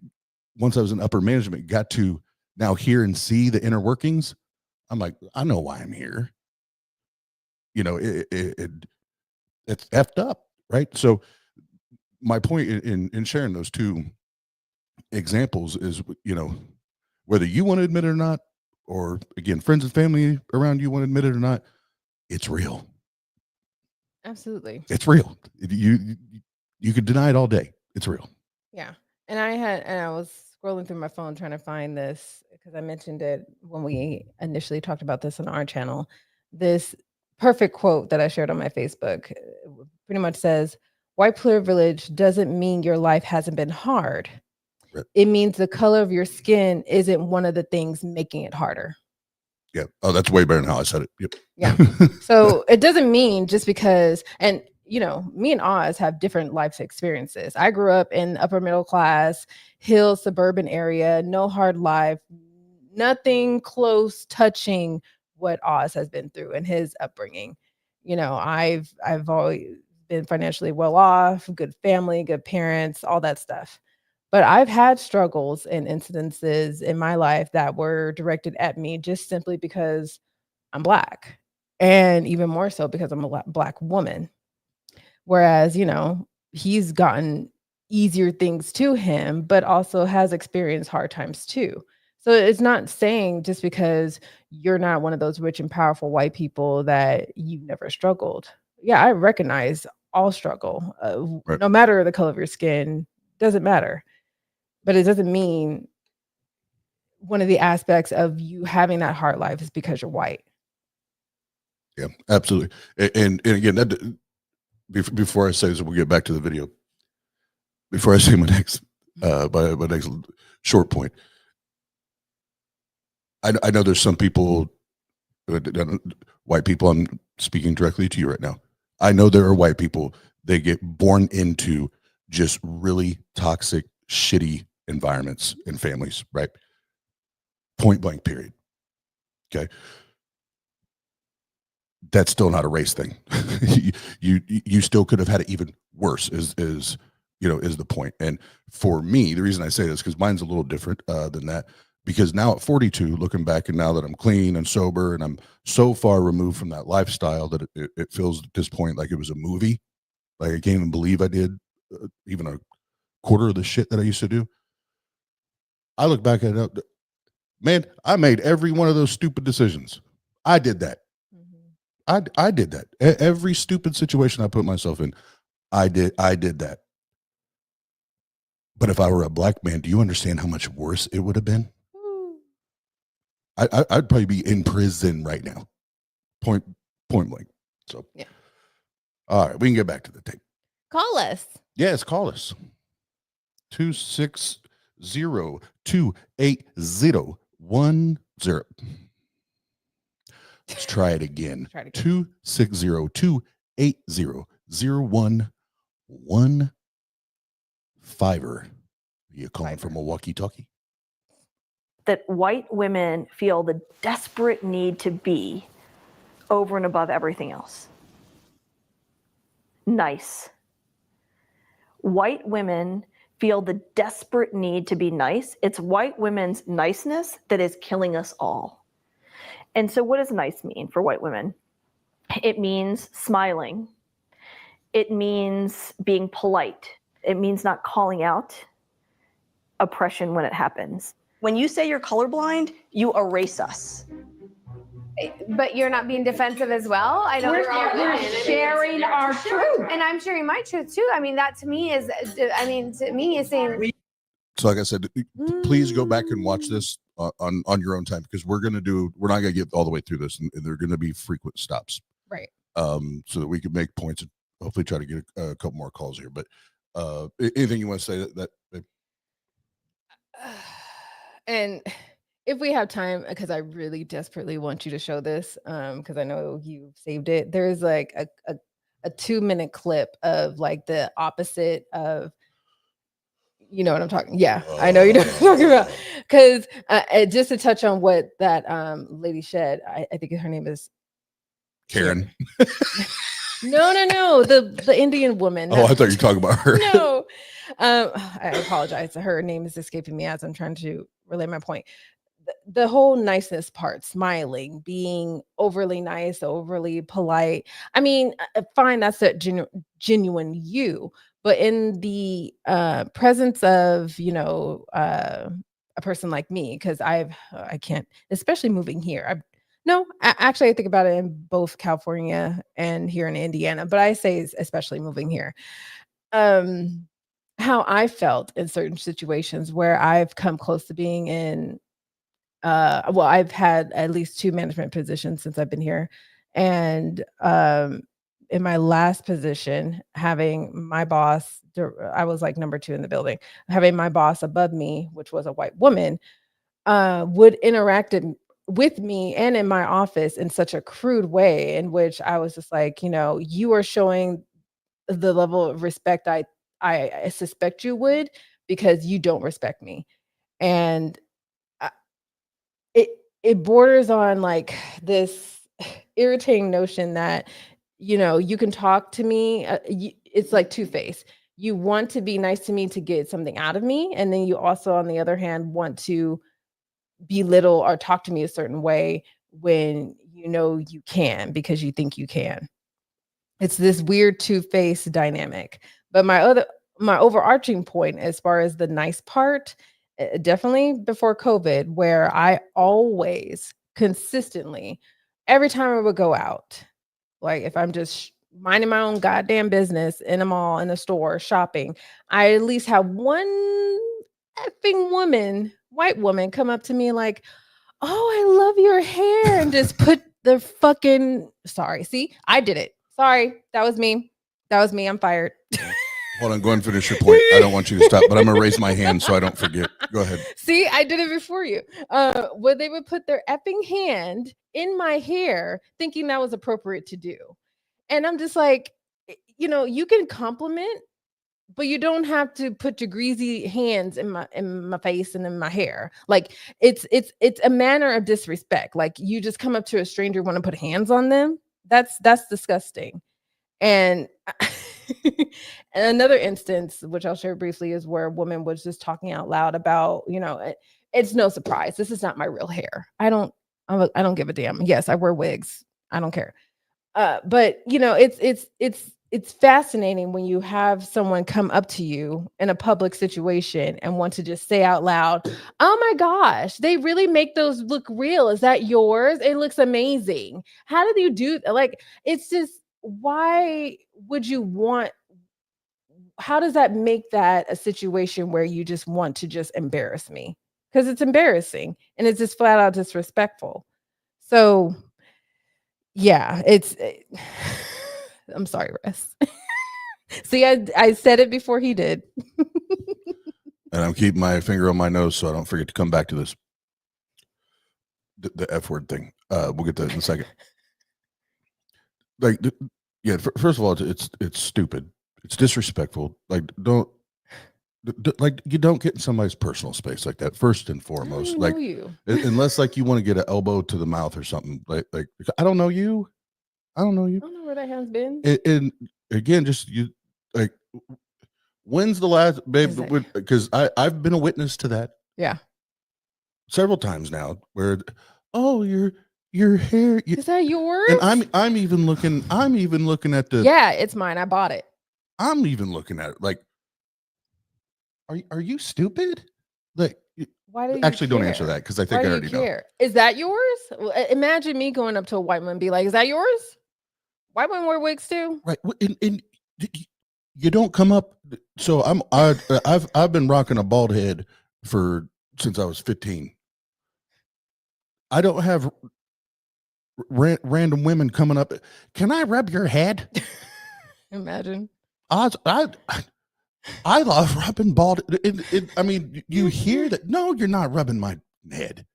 once I was in upper management, got to now hear and see the inner workings. I'm like, I know why I'm here. You know, it's effed up, right? So my point in sharing those two examples is, you know, whether you want to admit it or not, or again, friends and family around you want to admit it or not, it's real. Absolutely. It's real. You could deny it all day. It's real. Yeah. And I was scrolling through my phone trying to find this because I mentioned it when we initially talked about this on our channel. This perfect quote that I shared on my Facebook pretty much says, white privilege doesn't mean your life hasn't been hard. Right. It means the color of your skin isn't one of the things making it harder. Yeah. Oh, that's way better than how I said it. Yep. Yeah. So it doesn't mean just because, and you know, me and Oz have different life experiences. I grew up in upper middle class, hill, suburban area, no hard life, nothing close touching what Oz has been through in his upbringing. You know, I've always been financially well off, good family, good parents, all that stuff. But I've had struggles and incidences in my life that were directed at me just simply because I'm Black, and even more so because I'm a Black woman. Whereas, you know, he's gotten easier things to him, but also has experienced hard times too. So it's not saying just because you're not one of those rich and powerful white people that you've never struggled. Yeah, I recognize all struggle, Right. no matter the color of your skin, doesn't matter. But it doesn't mean one of the aspects of you having that hard life is because you're white. Yeah, absolutely. And again, that before I say this, we'll get back to the video. Before I say my next short point, I know there's some people, white people. I'm speaking directly to you right now. I know there are white people. They get born into just really toxic, shitty environments and families, right? Point blank, period. Okay. That's still not a race thing. you still could have had it even worse is the point. And for me, the reason I say this, because mine's a little different than that, because now at 42, looking back, and now that I'm clean and sober and I'm so far removed from that lifestyle that it feels at this point like it was a movie. Like I can't even believe I did even a quarter of the shit that I used to do. I look back at it, man, I made every one of those stupid decisions. I did that. I did that. Every stupid situation I put myself in, I did that. But if I were a Black man, do you understand how much worse it would have been? I'd probably be in prison right now. Point blank. So yeah. All right, we can get back to the tape. Call us. Yes, call us. 260-280-10. Let's try it again. 260-280-0115. You calling from a walkie-talkie? That white women feel the desperate need to be over and above everything else. Nice. White women feel the desperate need to be nice. It's white women's niceness that is killing us all. And so what does nice mean for white women? It means smiling. It means being polite. It means not calling out oppression when it happens. When you say you're colorblind, you erase us. But you're not being defensive as well. I don't. We're sharing our truth, and I'm sharing my truth too. I mean, that to me is saying. So, like I said, please go back and watch this on your own time, because we're not going to get all the way through this, and there are going to be frequent stops, right? So that we can make points and hopefully try to get a couple more calls here. But anything you want to say that and if we have time, because I really desperately want you to show this, because I know you've saved it. There's like a 2-minute clip of like the opposite of, you know what I'm talking. Yeah, I know you know what I'm talking about. Because just to touch on what that lady said, I think her name is Karen. No, the Indian woman. Oh, I thought you were talking about her. No, I apologize. Her name is escaping me as I'm trying to relay my point. The whole niceness part, smiling, being overly nice, overly polite. I mean, fine, that's a genuine you, but in the presence of, you know, a person like me, because I can't, especially moving here. Actually, I think about it in both California and here in Indiana, but I say especially moving here. How I felt in certain situations where I've come close to being in, well, I've had at least 2 management positions since I've been here. And in my last position, having my boss, I was like number 2 in the building, having my boss above me, which was a white woman, would interact with me and in my office in such a crude way, in which I was just like, you know, you are showing the level of respect I suspect you would, because you don't respect me. And it borders on like this irritating notion that, you know, you can talk to me. It's like two-faced. You want to be nice to me to get something out of me, and then you also, on the other hand, want to belittle or talk to me a certain way when you know you can, because you think you can. It's this weird two-faced dynamic. But my overarching point as far as the nice part, definitely before COVID, where I always consistently, every time I would go out, like if I'm just minding my own goddamn business in a mall, in a store, shopping, I at least have one effing woman, white woman, come up to me like, "Oh, I love your hair," and just put the fucking, sorry, see, I did it. Sorry, that was me. I'm fired. Hold on, go ahead and finish your point. I don't want you to stop, but I'm gonna raise my hand so I don't forget. Go ahead. See, I did it before you. Where they would put their effing hand in my hair, thinking that was appropriate to do. And I'm just like, you know, you can compliment, but you don't have to put your greasy hands in my face and in my hair. Like it's a manner of disrespect. Like you just come up to a stranger, want to put hands on them. That's disgusting. And another instance, which I'll share briefly, is where a woman was just talking out loud about, you know, it's no surprise. This is not my real hair. I don't give a damn. Yes, I wear wigs. I don't care. But you know, it's fascinating when you have someone come up to you in a public situation and want to just say out loud, "Oh my gosh, they really make those look real. Is that yours? It looks amazing. How did you do?" Like, it's just, why would you want? How does that make that a situation where you just want to just embarrass me? Because it's embarrassing and it's just flat out disrespectful. So yeah, I'm sorry, Russ. See, I said it before he did. And I'm keeping my finger on my nose so I don't forget to come back to this. The F word thing. We'll get to that in a second. Like, yeah, first of all, it's stupid. It's disrespectful. Like, you don't get in somebody's personal space like that, first and foremost. Like, unless like you want to get an elbow to the mouth or something. Like I don't know you. I don't know where that has been. And again, just you, like, when's the last, babe? Because I've been a witness to that. Yeah. Several times now, where, oh, your hair, is that yours? And I'm even looking at the. Yeah, it's mine. I bought it. I'm even looking at it like, are you stupid? Like, why do you actually care? Don't answer that, because I think I already know. Is that yours? Imagine me going up to a white woman and be like, "Is that yours?" White women wear wigs too, right? And you don't come up. So I've been rocking a bald head since I was 15. I don't have random women coming up. "Can I rub your head?" Imagine. I love rubbing bald. I mean, you hear that? No, you're not rubbing my head.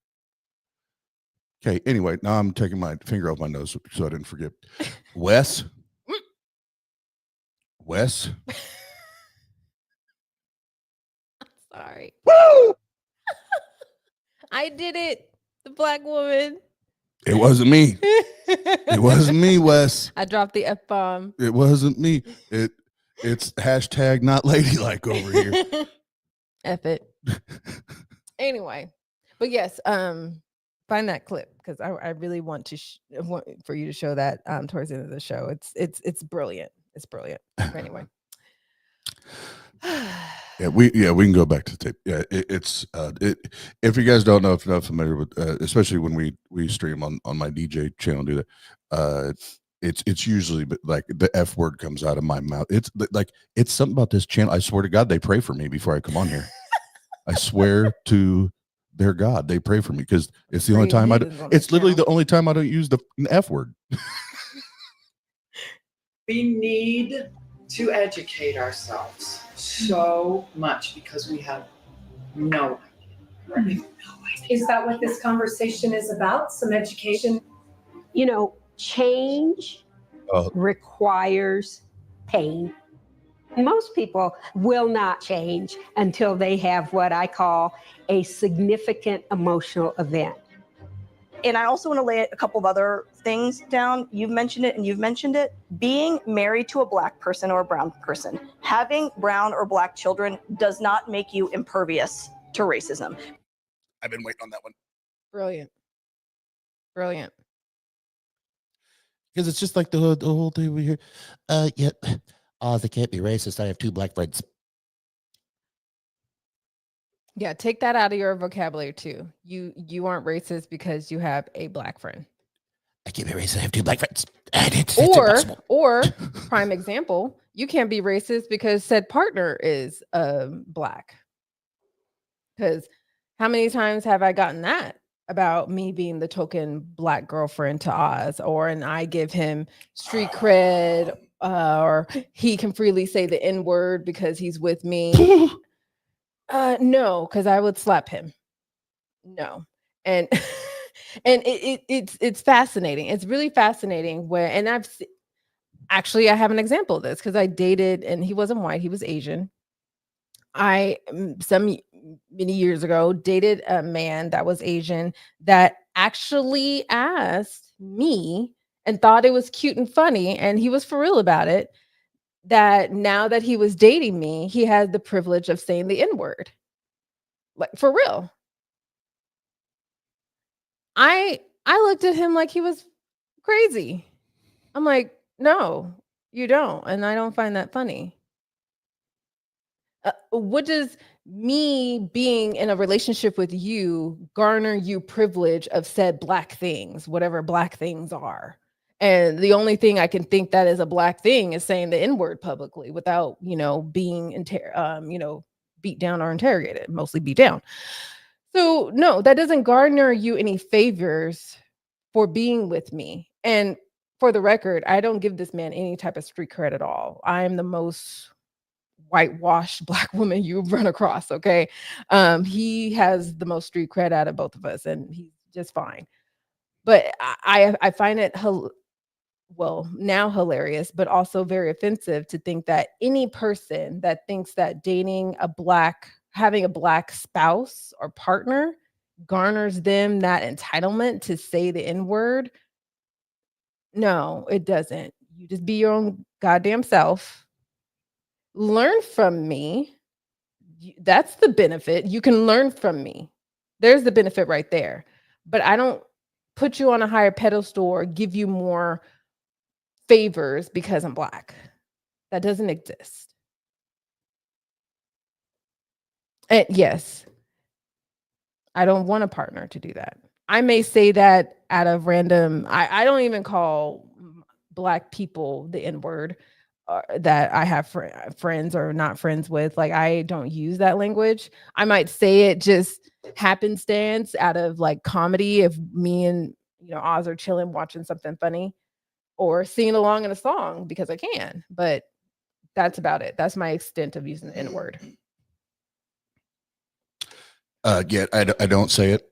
Okay. Anyway, now I'm taking my finger off my nose so I didn't forget. Wes. Sorry. I did it. The black woman. It wasn't me. It wasn't me, Wes. I dropped the F-bomb. It wasn't me. It's hashtag not ladylike over here. F it. Anyway, but yes, find that clip because I really want for you to show that towards the end of the show. It's brilliant. It's brilliant. Anyway. Yeah, we can go back to the tape. Yeah, if you guys don't know, if you're not familiar with, especially when we stream on my DJ channel, do that. It's usually like the F word comes out of my mouth. It's like it's something about this channel. I swear to God, they pray for me before I come on here. I swear to their God, they pray for me because it's the only time it's literally the only time I don't use the F word. We need to educate ourselves so much because we have no idea. Is that what this conversation is about? Some education? You know, change requires pain. Most people will not change until they have what I call a significant emotional event. And I also want to lay a couple of other things down. You've mentioned it and you've mentioned it. Being married to a black person or a brown person, having brown or black children does not make you impervious to racism. I've been waiting on that one. Brilliant. Brilliant. Because it's just like the whole thing we hear. They can't be racist. I have 2 black friends. Yeah, take that out of your vocabulary too. You aren't racist because you have a black friend. I can't be racist. I have 2 black friends. Or prime example, you can't be racist because said partner is black. Because how many times have I gotten that about me being the token black girlfriend to Oz, and I give him street cred, or he can freely say the N-word because he's with me. No, because I would slap him. No. And and it's fascinating. It's really fascinating I have an example of this because I dated, and he wasn't white, he was Asian. I many years ago dated a man that was Asian that actually asked me and thought it was cute and funny, and he was for real about it, that now that he was dating me, he had the privilege of saying the N-word. Like, for real. I looked at him like he was crazy. I'm like, no, you don't. And I don't find that funny. What does me being in a relationship with you garner you privilege of said black things, whatever black things are? And the only thing I can think that is a black thing is saying the N-word publicly without, being, beat down or interrogated, mostly beat down. So no, that doesn't garner you any favors for being with me. And for the record, I don't give this man any type of street cred at all. I am the most whitewashed black woman you run across. Okay. He has the most street cred out of both of us, and he's just fine. But I find it now hilarious, but also very offensive to think that any person that thinks that having a black spouse or partner garners them that entitlement to say the N-word. No, it doesn't. You just be your own goddamn self. Learn from me. That's the benefit. You can learn from me. There's the benefit right there. But I don't put you on a higher pedestal or give you more favors because I'm black. That doesn't exist. And yes, I don't want a partner to do that. I may say that out of random, I don't even call black people the N-word that I have friends or not friends with. Like, I don't use that language. I might say it just happenstance out of like comedy if me and Oz are chilling watching something funny or singing along in a song because I can. But that's about it. That's my extent of using the N-word. I don't say it.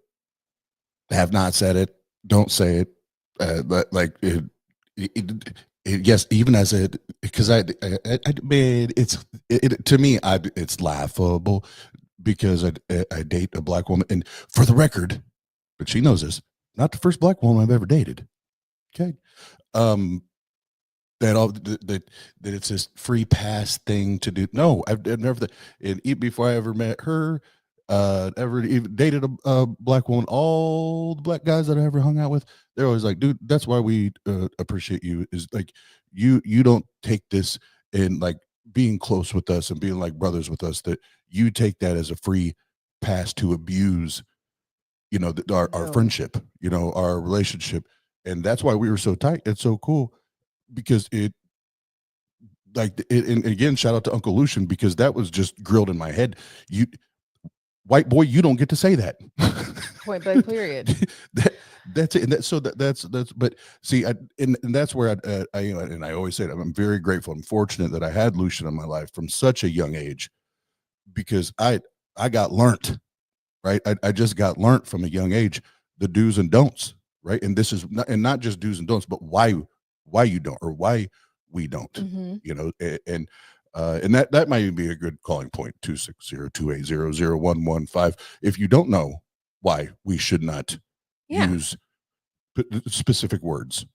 I have not said it. don't say it. Like yes, even as a, because I man, to me, it's laughable because I date a black woman, and for the record, but she knows this, not the first black woman I've ever dated. Okay, that it's this free pass thing to do. No, I've never. And even before I ever met her, ever even dated a black woman, all the black guys that I ever hung out with, they're always like, dude, that's why we appreciate you. Is like you don't take this and like being close with us and being like brothers with us, that you take that as a free pass to abuse, our friendship, our relationship. And that's why we were so tight. It's so cool because and again, shout out to Uncle Lucian, because that was just grilled in my head. White boy, you don't get to say that. Point blank, period. That's it. And that's but see, and that's where I always say that I'm very grateful and fortunate that I had Lucian in my life from such a young age, because I got learnt, right? I just got learnt from a young age, the do's and don'ts, right? And this is not just do's and don'ts, but why you don't, or why we don't, and that might even be a good calling point, 260-280-0115. If you don't know why we should not use specific words,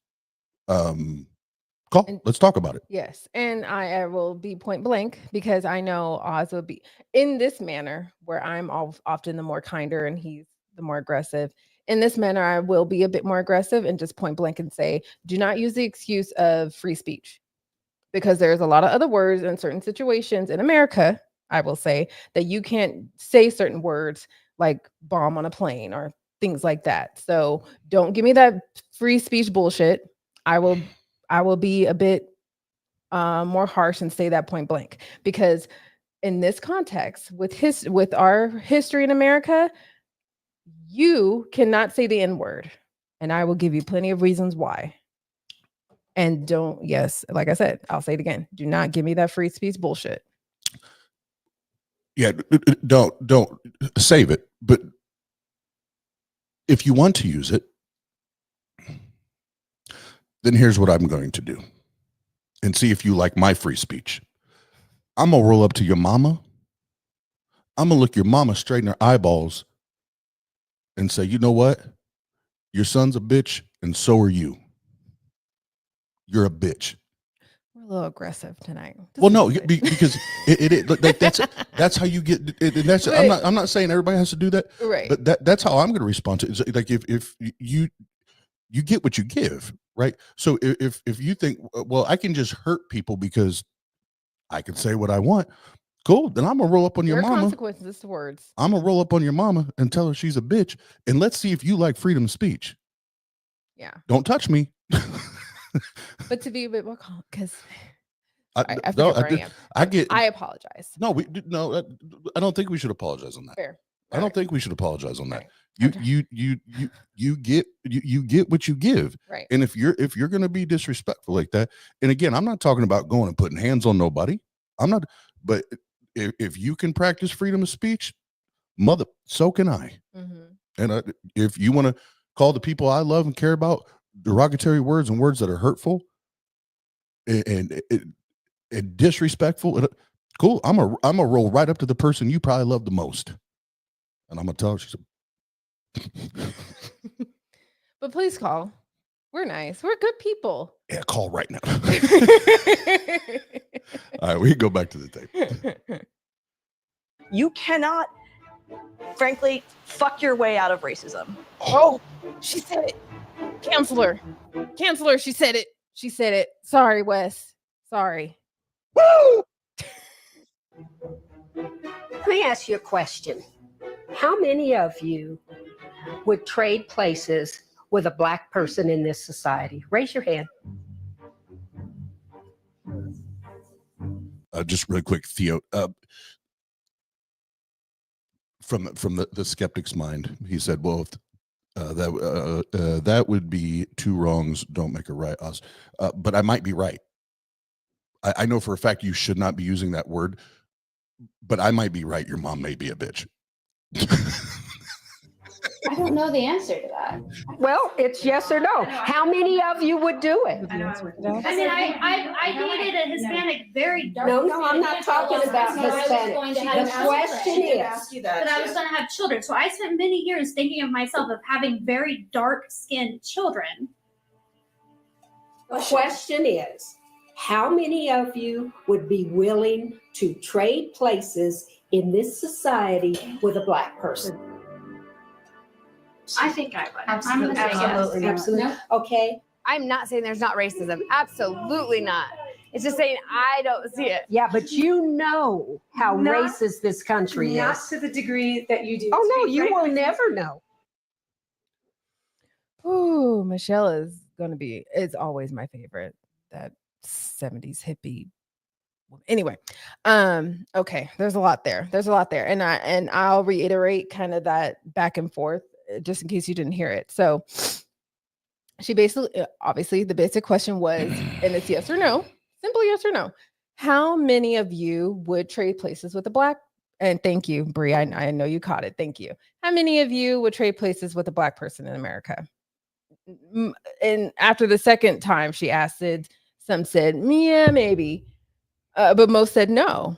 let's talk about it. Yes. And I will be point blank, because I know Oz will be in this manner where I'm often the more kinder and he's the more aggressive. In this manner, I will be a bit more aggressive and just point blank and say, do not use the excuse of free speech, because there's a lot of other words in certain situations in America, I will say, that you can't say certain words like bomb on a plane or things like that. So don't give me that free speech bullshit. I will be a bit more harsh and say that point blank, because in this context, with our history in America, you cannot say the N-word, and I will give you plenty of reasons why. And like I said, I'll say it again. Do not give me that free speech bullshit. Yeah, don't save it. But if you want to use it, then here's what I'm going to do, and see if you like my free speech. I'm gonna roll up to your mama. I'm gonna look your mama straight in her eyeballs and say, you know what? Your son's a bitch, and so are you. You're a bitch. We're a little aggressive tonight. Well, no, because like that's how you get. That's I'm not saying everybody has to do that, right? But that's how I'm going to respond to it. It's like if you get what you give, right? So if you think, well, I can just hurt people because I can say what I want, cool. Then I'm gonna roll up on your mama. Consequences to words. I'm gonna roll up on your mama and tell her she's a bitch, and let's see if you like freedom of speech. Yeah. Don't touch me. But to be a bit more calm, because I apologize. No, I don't think we should apologize on that. Fair. I don't think we should apologize on that. You get what you give. Right. And if you're going to be disrespectful like that, and again, I'm not talking about going and putting hands on nobody. I'm not, but if you can practice freedom of speech, so can I. Mm-hmm. And if you want to call the people I love and care about derogatory words and words that are hurtful and disrespectful, cool. I'm a roll right up to the person you probably love the most, and I'm gonna tell her. But please call. We're nice. We're good people. Yeah, call right now. All right, we can go back to the tape. You cannot, frankly, fuck your way out of racism. Oh, she said it. Counselor, she said it. She said it. Sorry, Wes. Sorry. Woo! Let me ask you a question. How many of you would trade places with a black person in this society? Raise your hand. Just really quick, Theo. From the skeptic's mind, he said, "Well, if, that would be two wrongs don't make a right." But I might be right. I know for a fact you should not be using that word, but I might be right. Your mom may be a bitch. I don't know the answer to that. Well, it's yes or no. How many of you would do it? I mean, I dated a Hispanic, very dark. No, I'm not talking about Hispanic. The question is. That I was going to have children. So I spent many years thinking of myself of having very dark-skinned children. The question is, how many of you would be willing to trade places in this society with a Black person? I think I would. Absolutely. Absolutely. Absolutely. Okay. I'm not saying there's not racism. Absolutely not. It's just saying I don't see it. Yeah, but you know how racist this country is. Not to the degree that you do. Oh, no, you will never know. Ooh, Michelle is it's always my favorite. That 70s hippie. Anyway, okay, there's a lot there. And I'll reiterate kind of that back and forth just in case you didn't hear it. So she basically, obviously the basic question was, and it's yes or no, simple yes or no. How many of you would trade places with a Black? And thank you, Bree. I know you caught it. Thank you. How many of you would trade places with a Black person in America? And after the second time she asked it, some said, yeah, maybe. But most said no.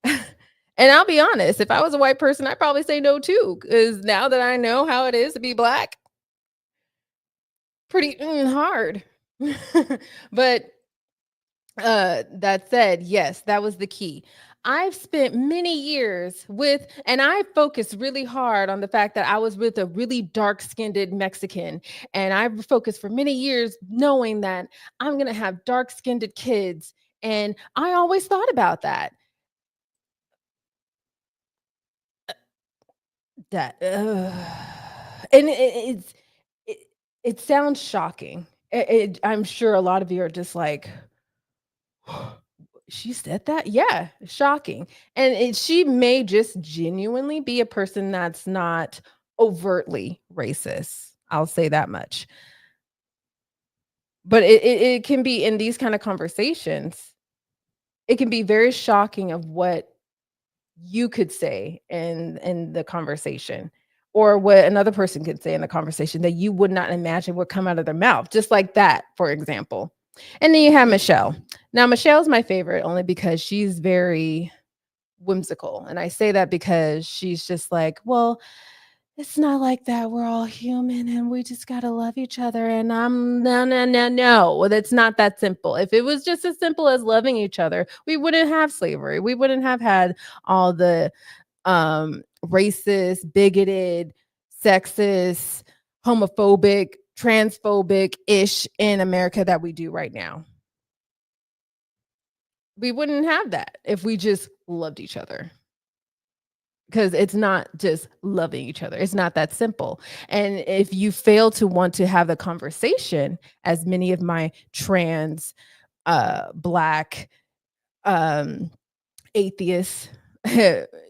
And I'll be honest, if I was a white person, I'd probably say no too. Because now that I know how it is to be Black, pretty hard. But that said, yes, that was the key. I've spent many years and I focused really hard on the fact that I was with a really dark-skinned Mexican. And I focused for many years knowing that I'm going to have dark-skinned kids. And I always thought about that. And it sounds shocking. I'm sure a lot of you are just like, she said that? Yeah, shocking. And she may just genuinely be a person that's not overtly racist. I'll say that much. But it can be in these kind of conversations, it can be very shocking of what you could say in the conversation, or what another person could say in the conversation that you would not imagine would come out of their mouth, just like that, for example. And then you have Michelle. Now, Michelle's my favorite only because she's very whimsical. And I say that because she's just like, well, it's not like that. We're all human and we just got to love each other. And no. Well, it's not that simple. If it was just as simple as loving each other, we wouldn't have slavery. We wouldn't have had all the racist, bigoted, sexist, homophobic, transphobic-ish in America that we do right now. We wouldn't have that if we just loved each other. Because it's not just loving each other. It's not that simple. And if you fail to want to have a conversation, as many of my trans, Black, atheists,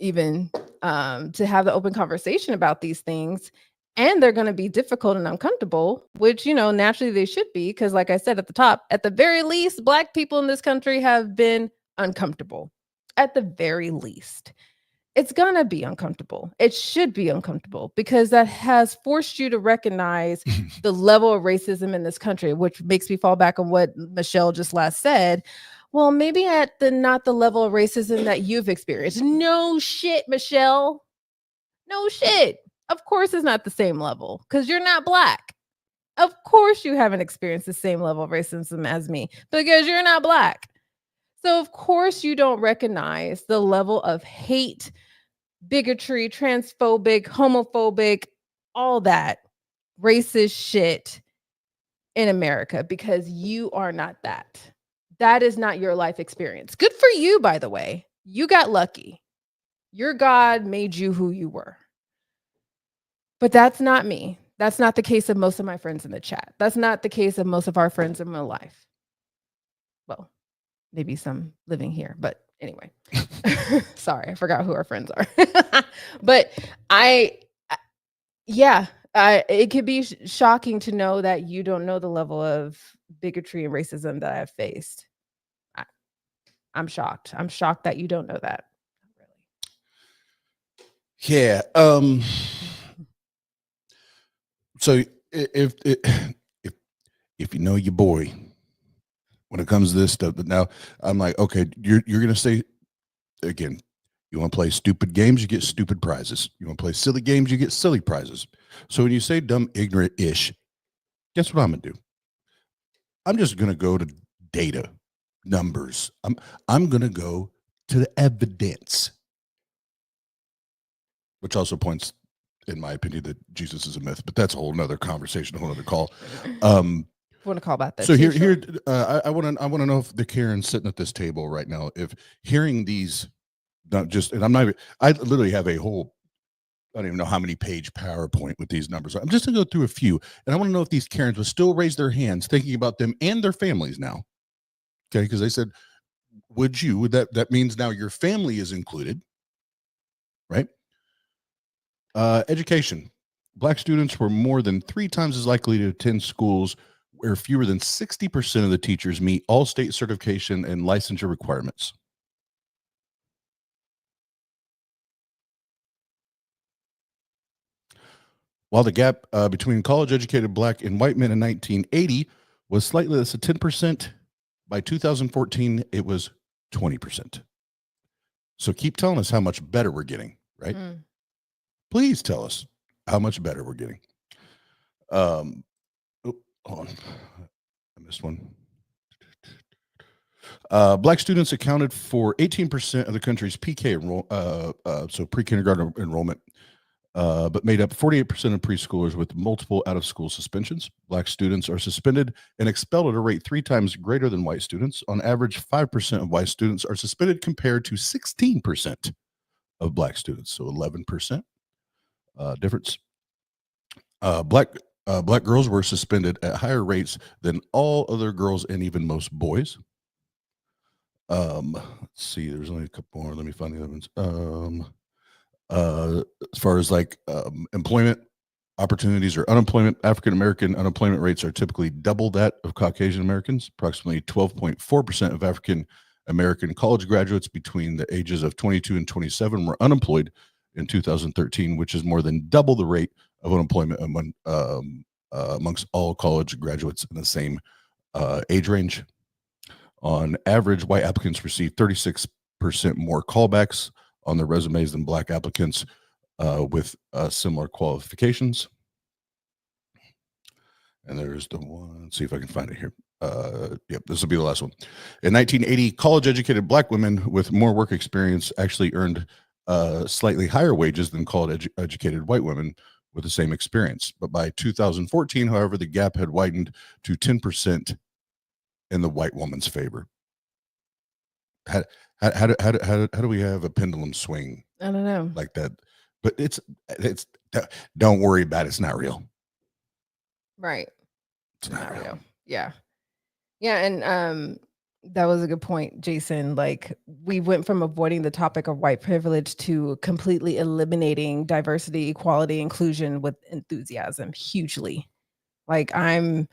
even to have the open conversation about these things, and they're going to be difficult and uncomfortable, which, naturally they should be, because like I said at the top, at the very least, Black people in this country have been uncomfortable. At the very least. It's going to be uncomfortable. It should be uncomfortable because that has forced you to recognize the level of racism in this country, which makes me fall back on what Michelle just last said. Well, maybe not the level of racism that you've experienced. No shit, Michelle. No shit. Of course it's not the same level because you're not Black. Of course you haven't experienced the same level of racism as me because you're not Black. So of course you don't recognize the level of hate, bigotry, transphobic, homophobic, all that racist shit in America because you are not that. That is not your life experience. Good for you, by the way. You got lucky. Your God made you who you were. But that's not me. That's not the case of most of my friends in the chat. That's not the case of most of our friends in real life. Well, maybe some living here, but anyway. Sorry, I forgot who our friends are. But it could be shocking to know that you don't know the level of bigotry and racism that I've faced. I'm shocked. I'm shocked that you don't know that. Yeah. So if you know your boy when it comes to this stuff, but now I'm like, okay, you're gonna say again, you want to play stupid games, you get stupid prizes. You want to play silly games, you get silly prizes. So when you say dumb, ignorant ish, guess what I'm gonna do? I'm just gonna go to data, numbers. I'm gonna go to the evidence, which also points, in my opinion, that Jesus is a myth. But that's a whole nother conversation, a whole other call. Want to call about that? So too, here, I want to know if the Karen's sitting at this table right now, if hearing these, not just, and I literally have a whole, I don't even know how many page PowerPoint with these numbers. I'm just gonna go through a few, and I want to know if these Karens will still raise their hands, thinking about them and their families now. Okay, because they said, would that means now your family is included, right? Education. Black students were more than 3 times as likely to attend schools where fewer than 60% of the teachers meet all state certification and licensure requirements. While the gap between college-educated Black and white men in 1980 was slightly less than 10%, by 2014, it was 20%. So keep telling us how much better we're getting, right? Please tell us how much better we're getting. Hold on. I missed one. Black students accounted for 18% of the country's PK so pre-kindergarten enrollment, but made up 48% of preschoolers with multiple out-of-school suspensions. Black students are suspended and expelled at a rate 3 times greater than white students. On average, 5% of white students are suspended compared to 16% of Black students, so 11% difference. Black girls were suspended at higher rates than all other girls and even most boys. Let's see, there's only a couple more. Let me find the other ones. As far as employment opportunities or unemployment, African American unemployment rates are typically double that of Caucasian Americans. Approximately 12.4% of African American college graduates between the ages of 22 and 27 were unemployed in 2013, which is more than double the rate of unemployment amongst all college graduates in the same age range. On average, white applicants receive 36% more callbacks on their resumes than Black applicants with similar qualifications. And there's the one. Let's see if I can find it here. Yep, this will be the last one. In 1980, college-educated Black women with more work experience actually earned slightly higher wages than college-educated white women with the same experience. But by 2014, however, the gap had widened to 10% in the white woman's favor. How do we have a pendulum swing? I don't know. Like that. But it's don't worry about it. It's not real. Right. It's not real. Yeah. Yeah. And that was a good point, Jason. Like, we went from avoiding the topic of white privilege to completely eliminating diversity, equality, inclusion with enthusiasm hugely. Like, don't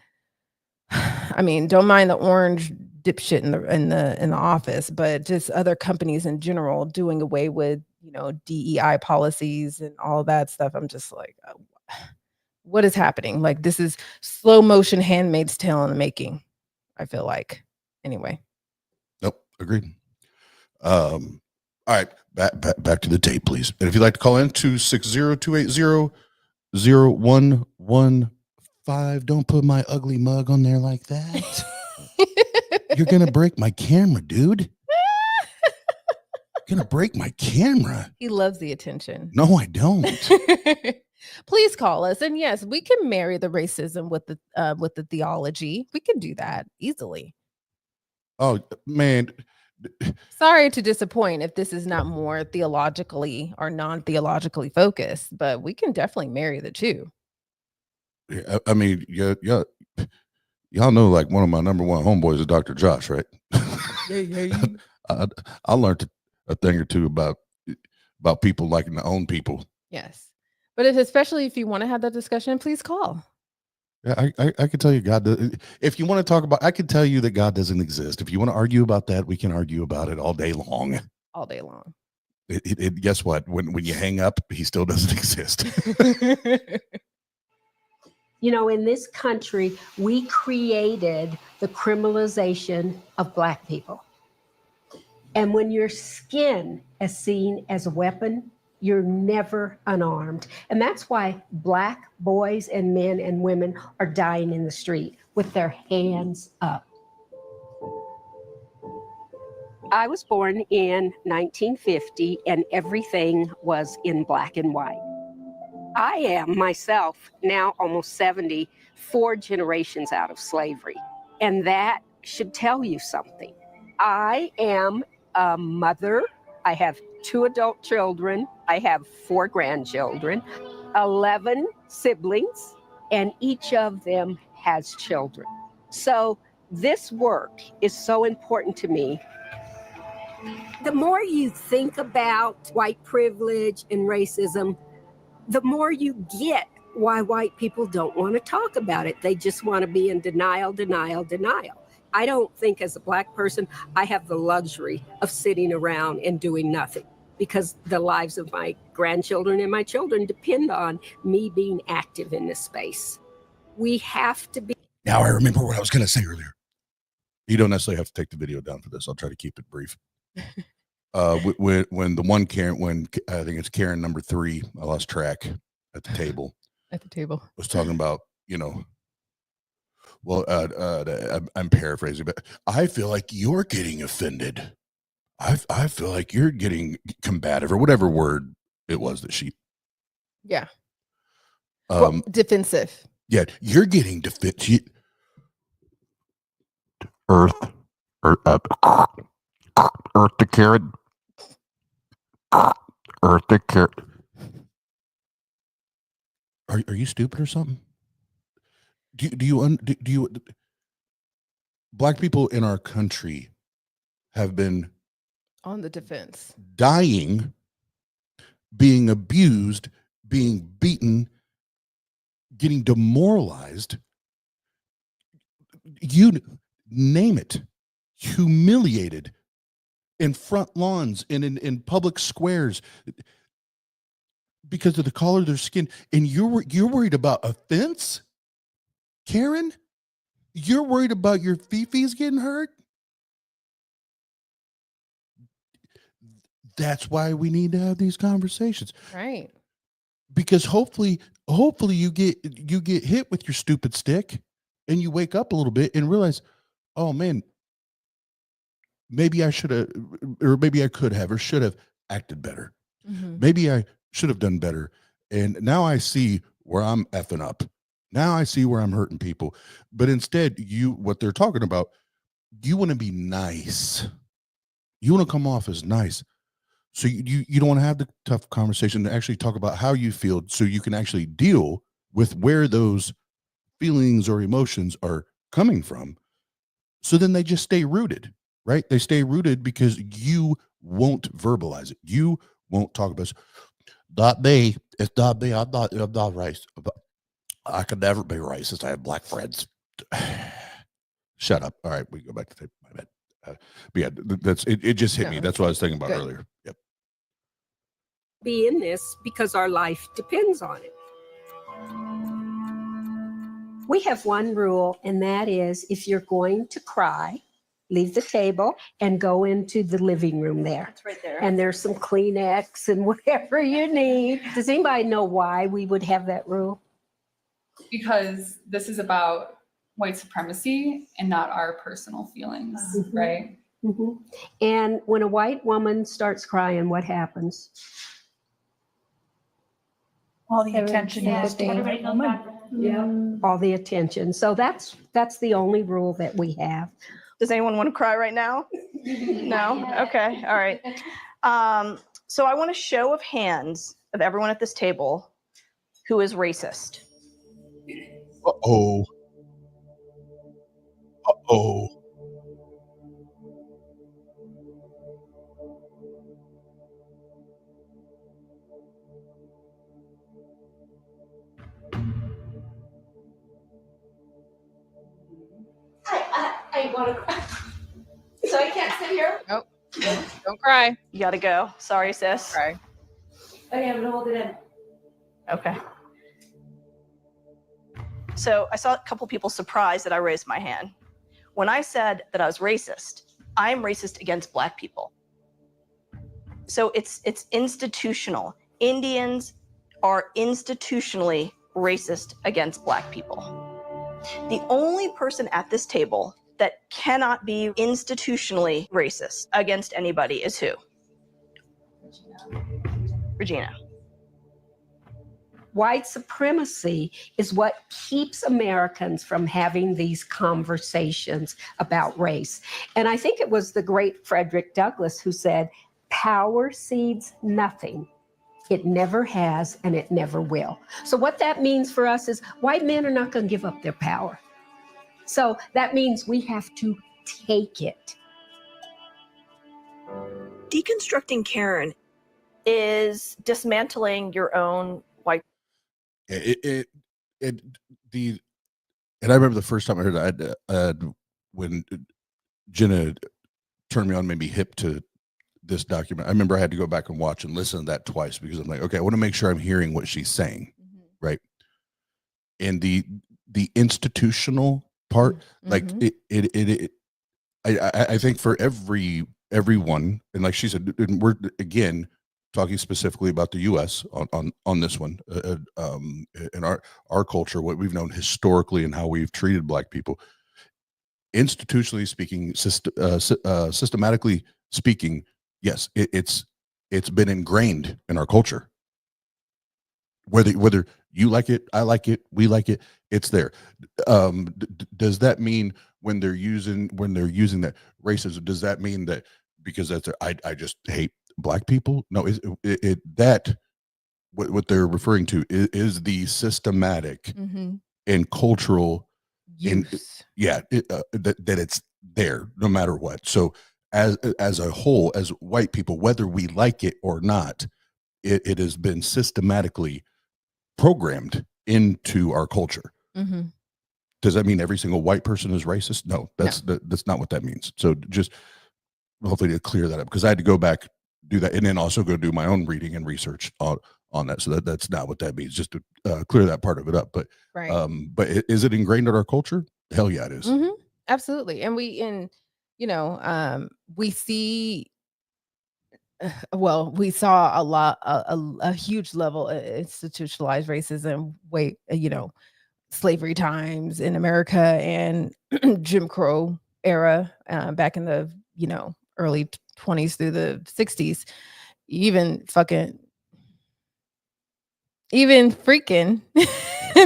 mind the orange dipshit in the office, but just other companies in general doing away with, DEI policies and all that stuff. I'm just like, what is happening? Like, this is slow motion Handmaid's Tale in the making, I feel like. Anyway. Nope. Agreed. All right. Back to the tape, please. And if you'd like to call in, 260-280-0115. Don't put my ugly mug on there like that. You're going to break my camera, dude. You're going to break my camera. He loves the attention. No, I don't. Please call us. And yes, we can marry the racism with the theology. We can do that easily. Oh, man. Sorry to disappoint if this is not more theologically or non-theologically focused, but we can definitely marry the two. Yeah, I mean, yeah. Y'all know, like, one of my number one homeboys is Dr. Josh, right? Yeah. I learned a thing or two about people liking to own people. Yes. But especially if you want to have that discussion, please call. Yeah, I can tell you if you want to talk about, I can tell you that God doesn't exist. If you want to argue about that, we can argue about it all day long. All day long. Guess what? When you hang up, he still doesn't exist. You know, in this country, we created the criminalization of Black people. And when your skin is seen as a weapon, you're never unarmed. And that's why Black boys and men and women are dying in the street with their hands up. I was born in 1950 and everything was in black and white. I am myself now almost 70, 4 generations out of slavery. And that should tell you something. I am a mother. I have 2 adult children. I have 4 grandchildren, 11 siblings, and each of them has children. So this work is so important to me. The more you think about white privilege and racism, the more you get why white people don't want to talk about it. They just want to be in denial, denial, denial. I don't think as a Black person, I have the luxury of sitting around and doing nothing because the lives of my grandchildren and my children depend on me being active in this space. We have to be. Now I remember what I was going to say earlier. You don't necessarily have to take the video down for this. I'll try to keep it brief. When the one Karen, when I think it's Karen number 3, I lost track at the table. Was talking about, you know, well, I'm paraphrasing, but I feel like you're getting offended. I feel like you're getting combative or whatever word it was that she. Yeah. Defensive. Yeah, you're getting defensive. Earth to Karen. Earth to Karen. Are you stupid or something? Do you Black people in our country have been on the defense, dying, being abused, being beaten, getting demoralized, you name it, humiliated in front lawns and in public squares because of the color of their skin. And you're worried about offense, Karen? You're worried about your fifis getting hurt? That's why we need to have these conversations. Right. Because hopefully you get hit with your stupid stick and you wake up a little bit and realize, oh man, maybe I should have, or maybe I could have, or should have acted better. Mm-hmm. Maybe I should have done better. And now I see where I'm effing up. Now I see where I'm hurting people. But instead, what they're talking about, you want to be nice. You want to come off as nice. So you don't want to have the tough conversation to actually talk about how you feel so you can actually deal with where those feelings or emotions are coming from. So then they just stay rooted, right? They stay rooted because you won't verbalize it. You won't talk about it. Not me. It's not me. I'm not racist. I could never be racist. I have Black friends. Shut up. All right, we go back to tape. My bad. But yeah, that's it. It just hit me. That's what I was thinking about earlier. Yep. Be in this because our life depends on it. We have one rule, and that is if you're going to cry, leave the table and go into the living room there. It's right there. And there's some Kleenex and whatever you need. Does anybody know why we would have that rule? Because this is about white supremacy and not our personal feelings, Mm-hmm. right? Mm-hmm. And when a white woman starts crying, what happens? All the attention is to Everybody goes back. Yeah. All the attention. So that's the only rule that we have. Does anyone want to cry right now? No? Okay. All right. So I want a show of hands of everyone at this table who is racist. Uh-oh. Uh-oh. I want to cry. So I can't sit here? Nope. Don't cry. You got to go. Sorry, sis. Cry. Okay, I'm going to hold it in. Okay. So I saw a couple people surprised that I raised my hand. When I said that I was racist, I'm racist against Black people. So it's institutional. Indians are institutionally racist against Black people. The only person at this table that cannot be institutionally racist against anybody is who? Regina. White supremacy is what keeps Americans from having these conversations about race. And I think it was the great Frederick Douglass who said, power seeds nothing. It never has, and it never will. So what that means for us is white men are not going to give up their power. So that means we have to take it. Deconstructing Karen is dismantling your own white. And I remember the first time I heard that when Jena turned me on, made me hip to this document. I remember I had to go back and watch and listen to that twice because I'm like, okay, I want to make sure I'm hearing what she's saying, right? And the institutional part, like I think for everyone, and like she said, and we're again talking specifically about the U.S. on this one, in our culture, what we've known historically and how we've treated Black people, institutionally speaking, systematically speaking, yes, it's been ingrained in our culture. Whether you like it, I like it, we like it, it's there. Does that mean when they're using that racism? Does that mean that because that's I just hate Black people? No, that what they're referring to is the systematic and cultural use. That it's there no matter what. So as a whole, as white people, whether we like it or not, it has been systematically programmed into our culture. Does that mean every single white person is racist? No, that's not what that means. So just hopefully to clear that up, because I had to go back, do that, and then also go do my own reading and research on that. So that's not what that means, just to clear that part of it up. But is it ingrained in our culture? Hell yeah, it is. Absolutely. And we see, well, we saw a huge level of institutionalized racism, slavery times in America and Jim Crow era, back in the, early 20s through the 60s, even freaking in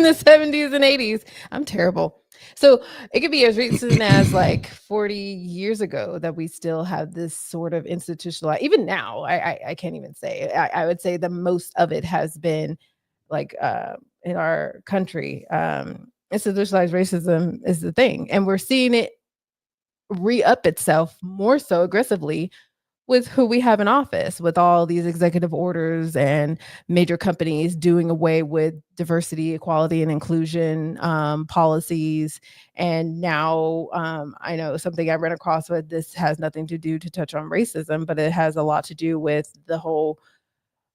the 70s and 80s. I'm terrible. So it could be as recent as like 40 years ago that we still have this sort of institutionalized. Even now, I can't even say. I would say the most of it has been like in our country. Institutionalized racism is the thing, and we're seeing it re-up itself more so aggressively with who we have in office, with all these executive orders and major companies doing away with diversity, equality, and inclusion policies. And now I know something I ran across with, this has nothing to touch on racism, but it has a lot to do with the whole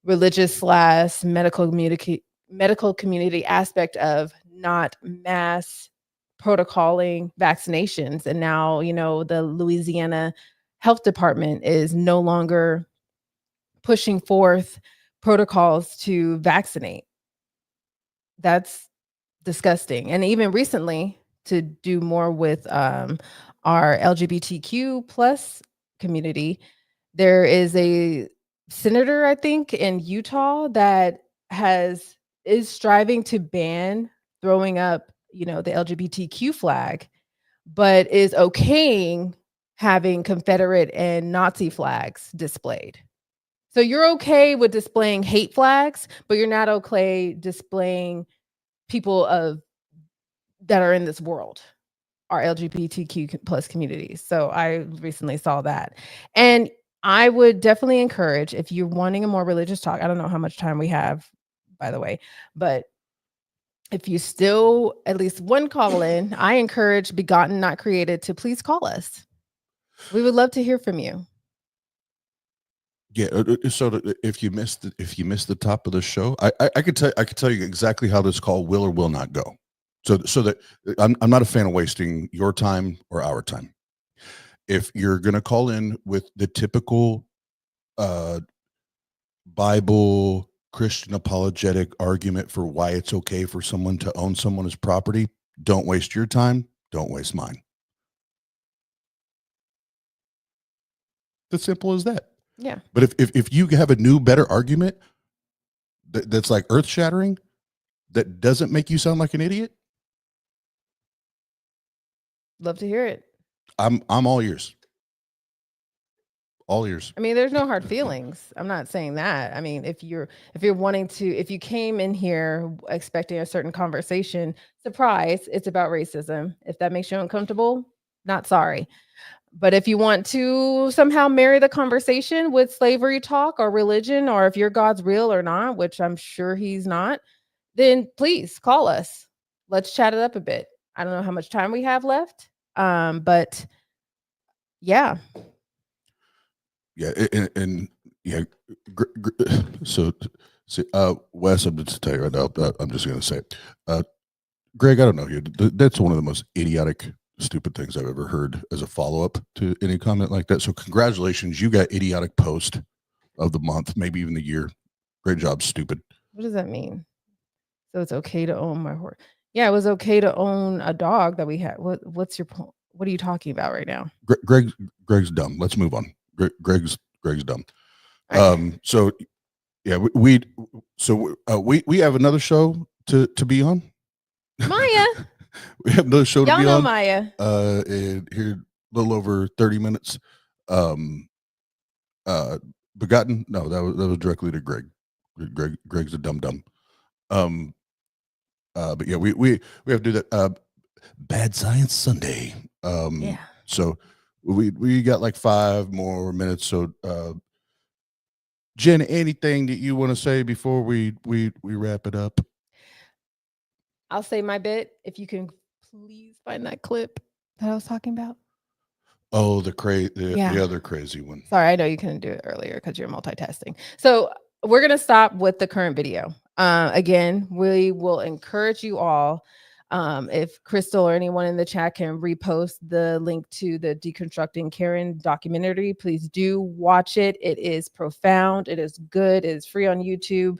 religious / medical community aspect of not mass protocoling vaccinations. And now, the Louisiana Health Department is no longer pushing forth protocols to vaccinate. That's disgusting. And even recently, to do more with our LGBTQ plus community, there is a senator, I think, in Utah that is striving to ban throwing up, the LGBTQ flag, but is okaying having Confederate and Nazi flags displayed. So you're okay with displaying hate flags, but you're not okay displaying people that are in this world, our LGBTQ plus communities. So I recently saw that. And I would definitely encourage, if you're wanting a more religious talk, I don't know how much time we have, by the way, but if you still at least one call in, I encourage Begotten Not Created to please call us. We would love to hear from you. Yeah. So if you missed the top of the show, I could tell you exactly how this call will or will not go. So that I'm not a fan of wasting your time or our time. If you're going to call in with the typical Bible Christian apologetic argument for why it's okay for someone to own someone as property, don't waste your time. Don't waste mine. It's as simple as that. Yeah. But if you have a new, better argument that's like earth shattering, that doesn't make you sound like an idiot, Love to hear it. I'm all ears. All ears. I mean, there's no hard feelings. I'm not saying that. I mean, if you came in here expecting a certain conversation, surprise, it's about racism. If that makes you uncomfortable, not sorry. But if you want to somehow marry the conversation with slavery talk or religion, or if your God's real or not, which I'm sure he's not, then please call us. Let's chat it up a bit. I don't know how much time we have left. But yeah. Yeah, and yeah. So, Wes, I'm just to tell you right now. I'm just going to say, Greg, I don't know you. That's one of the most idiotic, stupid things I've ever heard as a follow up to any comment like that. So, congratulations, you got idiotic post of the month, maybe even the year. Great job, stupid. What does that mean? So it's okay to own my horse. Yeah, it was okay to own a dog that we had. What's your point? What are you talking about right now? Greg's dumb. Let's move on. Greg's dumb. So yeah, we have another show to be on. Maya. We have another show to be on. Maya. And here a little over 30 minutes. Begotten? No, that was directly to Greg. Greg's a dumb. But yeah, we have to do that. Bad Science Sunday. Yeah. So we got like 5 more minutes. So Jen, anything that you want to say before we wrap it up? I'll say my bit. If you can please find that clip that I was talking about. Oh, the other crazy one. Sorry, I know you couldn't do it earlier because you're multitasking. So we're gonna stop with the current video. Again, we will encourage you all. If Crystal or anyone in the chat can repost the link to the Deconstructing Karen documentary, please do watch it. It is profound. It is good. It is free on YouTube.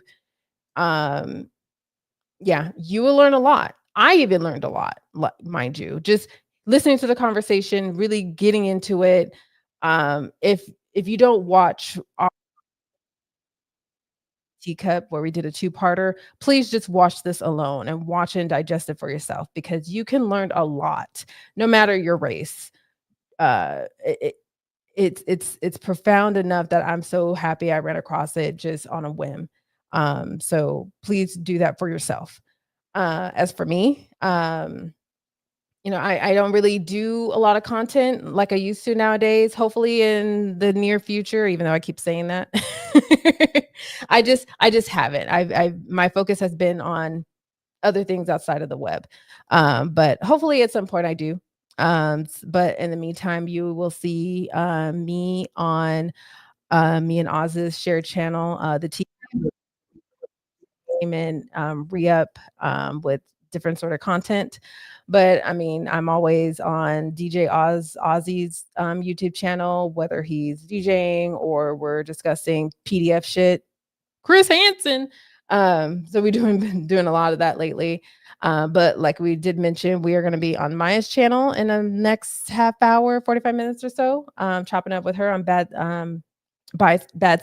Yeah, you will learn a lot. I even learned a lot, mind you, just listening to the conversation, really getting into it. If you don't watch Teacup, where we did a 2-parter, please just watch this alone and watch and digest it for yourself, because you can learn a lot no matter your race. It's profound enough that I'm so happy I ran across it just on a whim. So please do that for yourself. As for me, I don't really do a lot of content like I used to nowadays. Hopefully in the near future, even though I keep saying that, I just haven't. My focus has been on other things outside of the web. But hopefully at some point I do. But in the meantime, you will see me on me and Oz's shared channel, the team and re-up with different sort of content. But I mean, I'm always on DJ Ozzy's YouTube channel, whether he's DJing or we're discussing PDF shit. Chris Hansen. So we've been doing a lot of that lately. But like we did mention, we are going to be on Maya's channel in the next half hour, 45 minutes or so, chopping up with her on Bad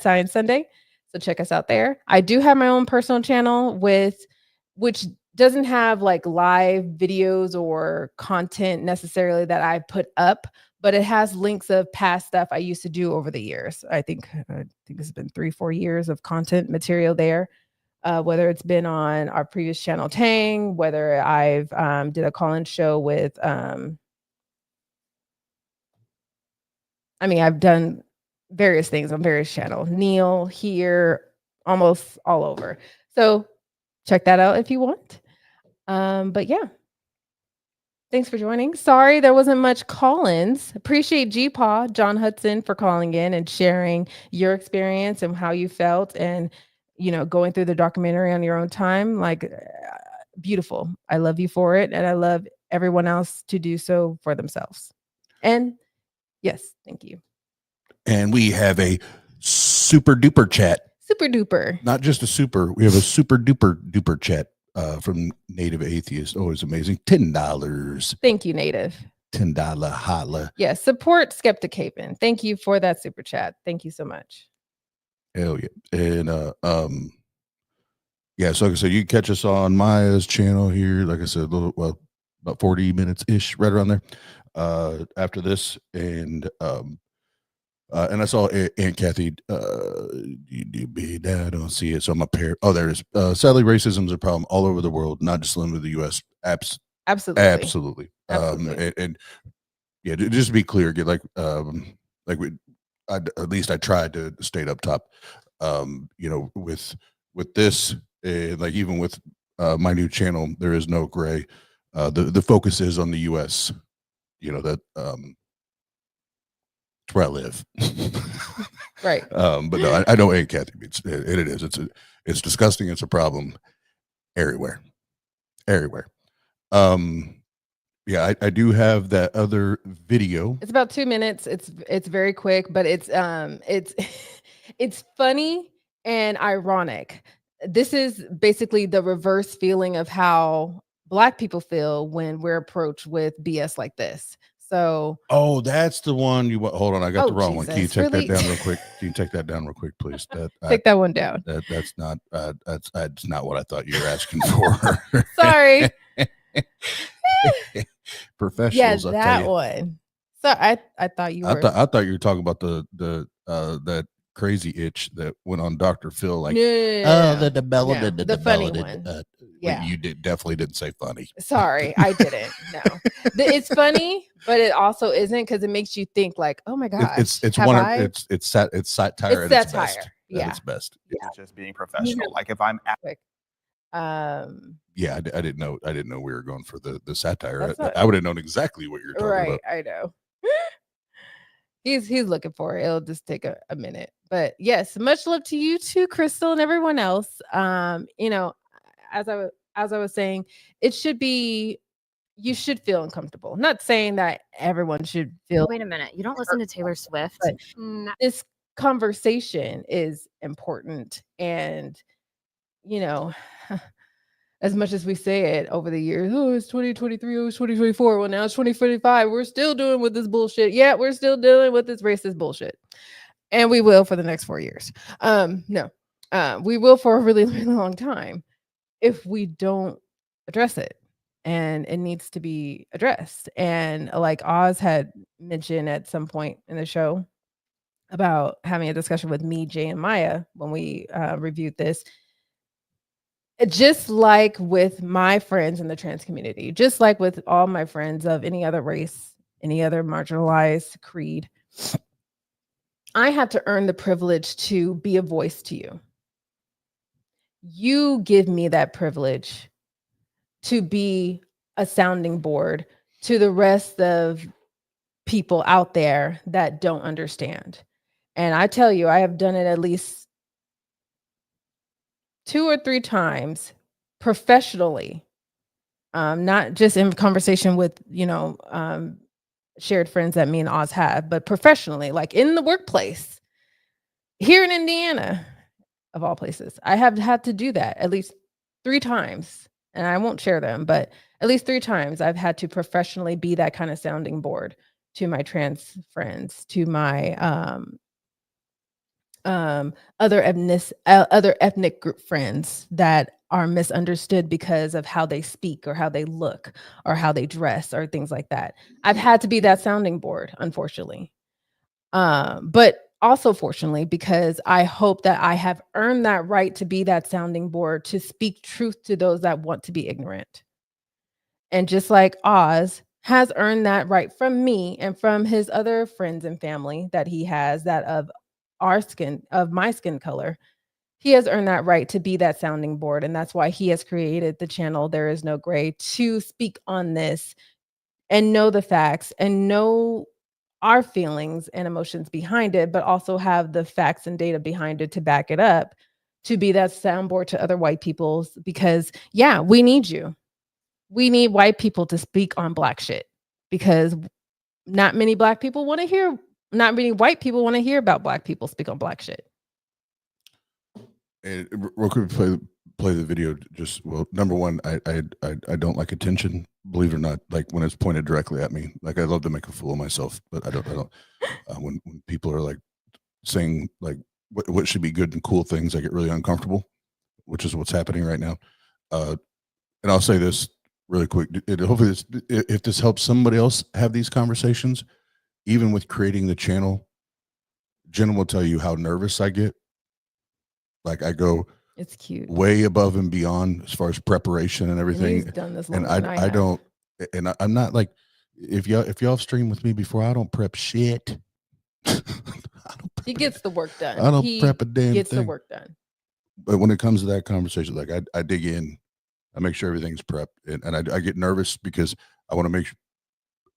Science Sunday. So check us out there. I do have my own personal channel which doesn't have like live videos or content necessarily that I put up, but it has links of past stuff I used to do over the years. I think it's been 3-4 years of content material there. Whether it's been on our previous channel Tang, whether I've did a call-in show with I've done various things on various channels. Neil here, almost all over. So check that out if you want. But yeah. Thanks for joining. Sorry there wasn't much call-ins. Appreciate GPaw, John Hudson, for calling in and sharing your experience and how you felt and going through the documentary on your own time. Like beautiful. I love you for it, and I love everyone else to do so for themselves. And yes, thank you. And we have a super duper chat. Super duper. Not just a super. We have a super duper chat from Native Atheist. Always amazing. $10. Thank you, Native. $10 holla. Yes, support Skeptic Haven. Thank you for that super chat. Thank you so much. Hell yeah. And yeah, so like I said, you can catch us on Maya's channel here. Like I said, about 40 minutes ish, right around there. After this, and I saw Aunt Kathy. I don't see it, so I'm up here. Oh, there it is. Sadly, racism is a problem all over the world, not just limited to the U.S. Absolutely. And yeah, just to be clear, get at least I tried to state up top. With this, like even with my new channel, there is no gray. The focus is on the U.S. That's where I live. Right. But no, I know Aunt Kathy. It is. It's disgusting. It's a problem everywhere. Yeah, I do have that other video. It's about 2 minutes. It's very quick, but it's it's funny and ironic. This is basically the reverse feeling of how Black people feel when we're approached with BS like this. So, oh, that's the one you hold on. I got the wrong one. Can you Jesus, take really? that down real quick? Can you take that down real quick, please? Take that one down. That's not what I thought you were asking for. Sorry. Professionals. Yeah, I'll tell that you. one. So I thought you were. I thought you were talking about the that crazy itch that went on Dr. Phil. Like, No. the melanin, No, the funny melanin. one. Yeah. You definitely didn't say funny. Sorry, I didn't. No, it's funny, but it also isn't, because it makes you think like, oh my gosh, It's have one. I? It's satire. It's at its satire. best. At Yeah. its best. It's just being professional. Like if I'm Yeah, I didn't know. I didn't know we were going for the satire. That's what- I would have known exactly what you're talking right. about. I know. He's looking for it. It'll just take a minute. But yes, much love to you too, Crystal, and everyone else. As I was saying, it should be, you should feel uncomfortable. Not saying that everyone should feel. Wait a minute. You don't listen to Taylor Swift? But this conversation is important. And, as much as we say it over the years, oh, it's 2023, oh, it's 2024. Well, now it's 2045. We're still dealing with this bullshit. Yeah, we're still dealing with this racist bullshit. And we will for the next 4 years. We will for a really, really long time if we don't address it. And it needs to be addressed. And like Oz had mentioned at some point in the show about having a discussion with me, Jay, and Maya when we reviewed this. Just like with my friends in the trans community, just like with all my friends of any other race, any other marginalized creed, I have to earn the privilege to be a voice to you. You give me that privilege to be a sounding board to the rest of people out there that don't understand. And I tell you, I have done it at least 2 or 3 times professionally, not just in conversation with, shared friends that me and Oz have, but professionally, like in the workplace here in Indiana, of all places. I have had to do that at least 3 times, and I won't share them, but at least 3 times I've had to professionally be that kind of sounding board to my trans friends, to my other ethnic group friends that are misunderstood because of how they speak or how they look or how they dress or things like that. I've had to be that sounding board, unfortunately. But also fortunately, because I hope that I have earned that right to be that sounding board, to speak truth to those that want to be ignorant. And just like Oz has earned that right from me and from his other friends and family that he has, that of my skin color, he has earned that right to be that sounding board. And that's why he has created the channel There Is No Gray, to speak on this and know the facts and know our feelings and emotions behind it, but also have the facts and data behind it to back it up, to be that soundboard to other white peoples, because yeah, we need you. We need white people to speak on Black shit, because not many white people want to hear about Black people speak on Black shit. And real quick, play the video. Just, well, number one, I don't like attention, believe it or not. Like when it's pointed directly at me, like I love to make a fool of myself, but I don't. When people are like saying like what should be good and cool things, I get really uncomfortable, which is what's happening right now. And I'll say this really quick. Hopefully, if this helps somebody else have these conversations, even with creating the channel, Jena will tell you how nervous I get. Like I go, it's cute, way above and beyond as far as preparation and everything. And he's done this and longer than I don't, and I'm not like, if y'all stream with me before, I don't prep shit. He gets the work done. I don't prep a damn gets thing. the work done. But when it comes to that conversation, like I dig in, I make sure everything's prepped, and I get nervous because I want to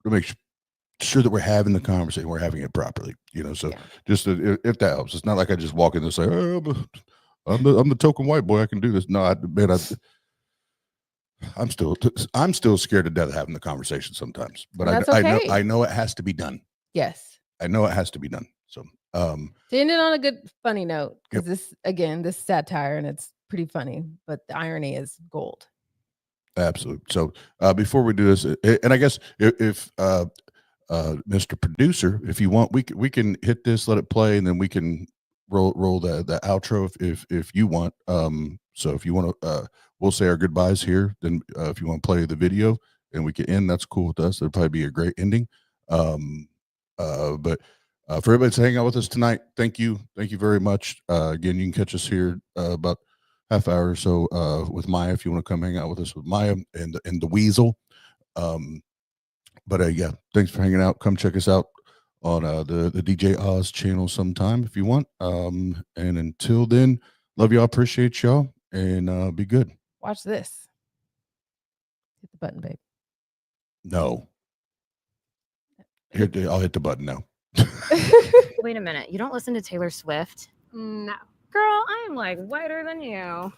make sure that we're having the conversation, we're having it properly, so just if that helps. It's not like I just walk in and say, oh, I'm the token white boy, I can do this. No, I'm still scared to death of having the conversation sometimes, but I know it has to be done. Yes, I know it has to be done. So to end it on a good funny note, because this satire, and it's pretty funny, but the irony is gold. Absolutely. So before we do this, and I guess if Mr. Producer, if you want, we can hit this, let it play, and then we can roll the outro if you want. So if you want to, we'll say our goodbyes here. Then if you want to play the video and we can end, that's cool with us. That'd probably be a great ending. But for everybody to hang out with us tonight, thank you very much. Again, you can catch us here about half hour or so with Maya if you want to come hang out with us with Maya and the Weasel. But yeah, thanks for hanging out. Come check us out on the DJ Oz channel sometime if you want. And until then, love y'all, appreciate y'all, and be good. Watch this. Hit the button, babe. No. I'll hit the button now. Wait a minute. You don't listen to Taylor Swift? No. Girl, I'm like whiter than you.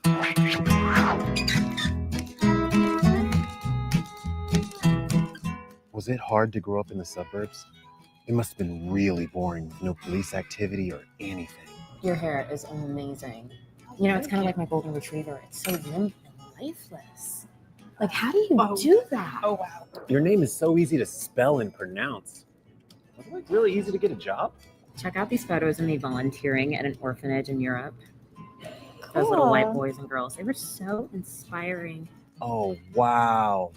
Was it hard to grow up in the suburbs? It must have been really boring with no police activity or anything. Your hair is amazing. It's kind of like my golden retriever. It's so limp and lifeless. Like, how do you do that? Oh, wow. Your name is so easy to spell and pronounce. Was it like really easy to get a job? Check out these photos of me volunteering at an orphanage in Europe. Those little white boys and girls, they were so inspiring. Oh, wow.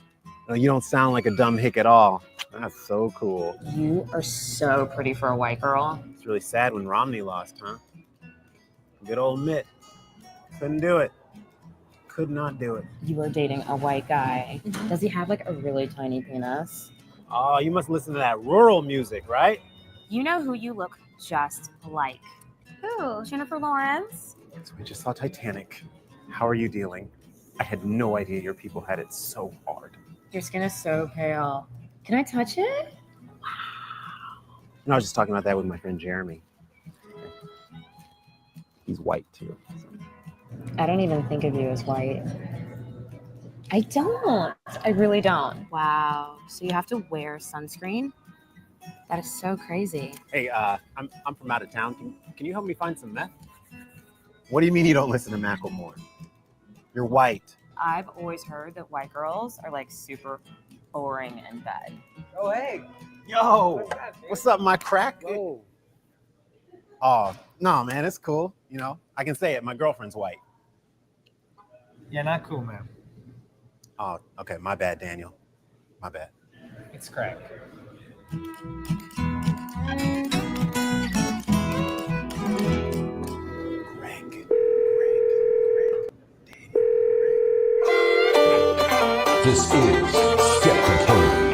No, you don't sound like a dumb hick at all. That's so cool. You are so pretty for a white girl. It's really sad when Romney lost, huh? Good old Mitt. Couldn't do it. Could not do it. You were dating a white guy. Does he have like a really tiny penis? Oh, you must listen to that rural music, right? You know who you look just like? Who? Jennifer Lawrence? So we just saw Titanic. How are you dealing? I had no idea your people had it so hard. Your skin is so pale. Can I touch it? No, I was just talking about that with my friend Jeremy. He's white too. I don't even think of you as white. I don't. I really don't. Wow. So you have to wear sunscreen? That is so crazy. Hey, I'm from out of town. Can you help me find some meth? What do you mean you don't listen to Macklemore? You're white. I've always heard that white girls are like super boring in bed. Oh, hey. Yo, what's up, my crack? Whoa. Oh, no, man, it's cool. I can say it. My girlfriend's white. Yeah, not cool, man. Oh, okay. My bad, Daniel. My bad. It's crack. This is Skeptic Haven.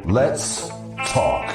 Let's talk.